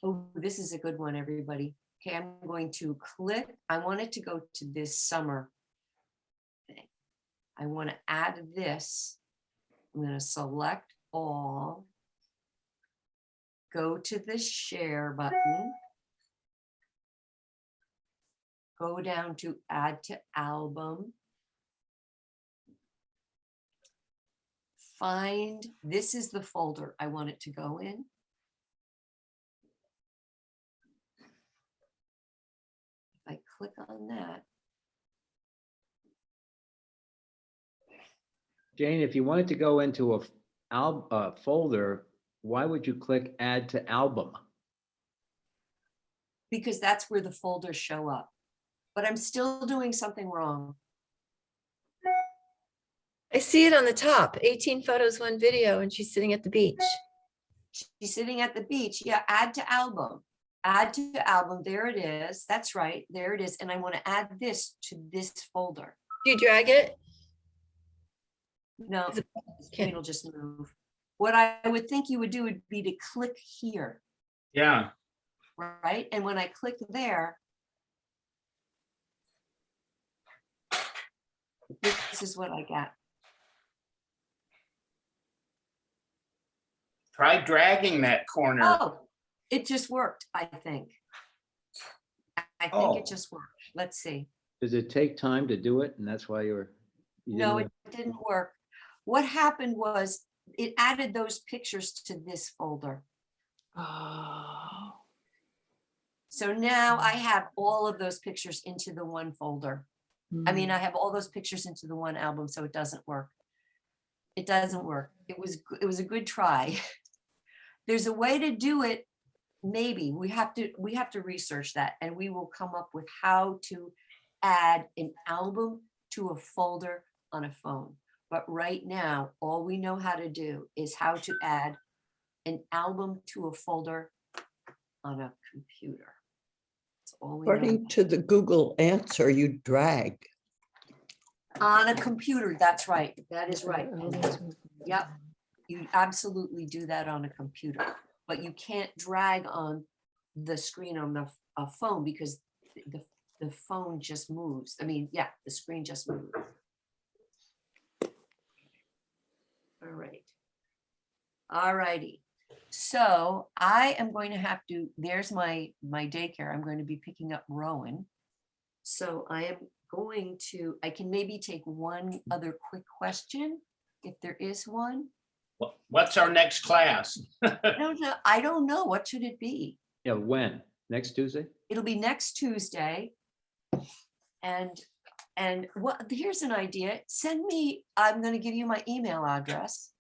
Oh, this is a good one, everybody. Okay, I'm going to click. I want it to go to this summer thing. I want to add this. I'm going to select all. Go to the share button. Go down to add to album. Find, this is the folder I want it to go in. click on that. Jane, if you wanted to go into a folder, why would you click add to album? Because that's where the folders show up. But I'm still doing something wrong. I see it on the top, 18 photos, 1 video, and she's sitting at the beach. She's sitting at the beach. Yeah, add to album. Add to album. There it is. That's right. There it is. And I want to add this to this folder. Do you drag it? No, Is it- the screen will just move. What I would think you would do would be to click here, Yeah. right? And when I click there, this is what I got. Try dragging that corner. Oh, it just worked, I think. I think Oh. it just worked. Let's see. Does it take time to do it? And that's why you No, didn't- it didn't work. What happened was it added those pictures to this folder. Oh. So now I have all of those pictures into the one folder. I mean, I have all those pictures into the one album, so it doesn't work. It doesn't work. It was a good try. There's a way to do it. Maybe we have to research that, and we will come up with how to add an album to a folder on a phone. But right now, all we know how to do is how to add an album to a folder on a computer. That's all we know. According to the Google answer, you drag. On a computer, that's right. That is right. Yep. You absolutely do that on a computer, but you can't drag on the screen on a phone because the phone just moves. I mean, yeah, the screen just moves. All right. All righty. So I am going to have to, there's my daycare. I'm going to be picking up Rowan. So I am going to, I can maybe take one other quick question if there is one. What's our next class? I don't know. What should it be? Yeah, when? Next Tuesday? It'll be next Tuesday. And what, here's an idea. Send me, I'm going to give you my email address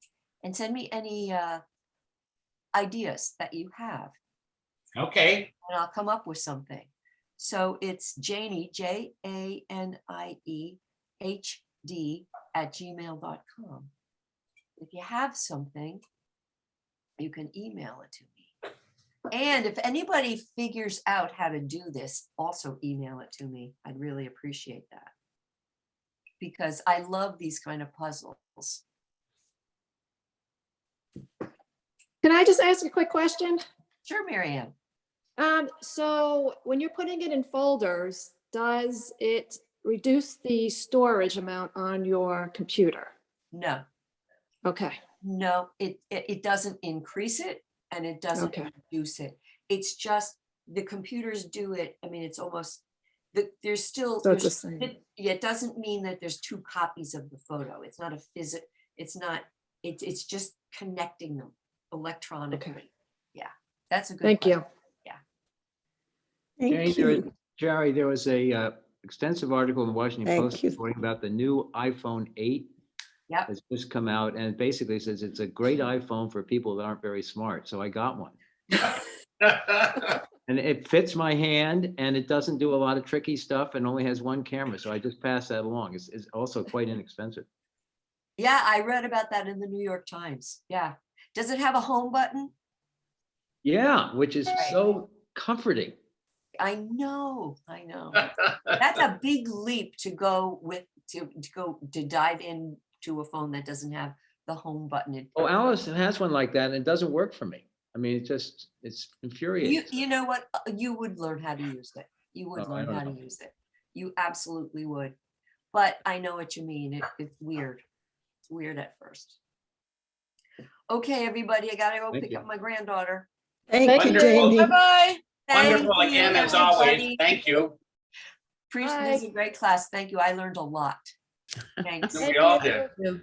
and send me any ideas that you have. Okay. And I'll come up with something. So it's Janie, JANIEHD@gmail.com. If you have something, you can email it to me. And if anybody figures out how to do this, also email it to me. I'd really appreciate that. Because I love these kind of puzzles. Can I just ask a quick question? Sure, Marianne. So when you're putting it in folders, does it reduce the storage amount on your computer? No. Okay. No, it doesn't increase it and it doesn't reduce it. It's just the computers do it. I mean, it's almost, there's still, So it's the same. it doesn't mean that there's two copies of the photo. It's not a it's just connecting them electronically. Okay. Yeah, that's a good Thank question. you. Jane, Jerry, there was a extensive article in the Washington Thank Post you. reporting about the new iPhone 8. Yep. Has just come out, and it basically says it's a great iPhone for people that aren't very smart. So I got one. And it fits my hand and it doesn't do a lot of tricky stuff and only has one camera. So I just passed that along. It's also quite inexpensive. Yeah, I read about that in the New York Times. Yeah. Does it have a home button? Yeah, which is so comforting. I know. That's a big leap to go with, to dive into a phone that doesn't have the home button. Oh, Allison has one like that and it doesn't work for me. I mean, it's infuriating. You know what? You would learn how to use it. You would Oh, I learn don't how to know. use it. You absolutely would. But I know what you mean. It's weird. It's weird at first. Okay, everybody, I gotta go Thank pick you. up my granddaughter. Thank you, Wonderful. Janie. Bye-bye. Wonderful Thank you, again, as always. everybody. Thank you. Appreciate this is a great class. Thank you. I learned a lot. Thanks. We all did. You.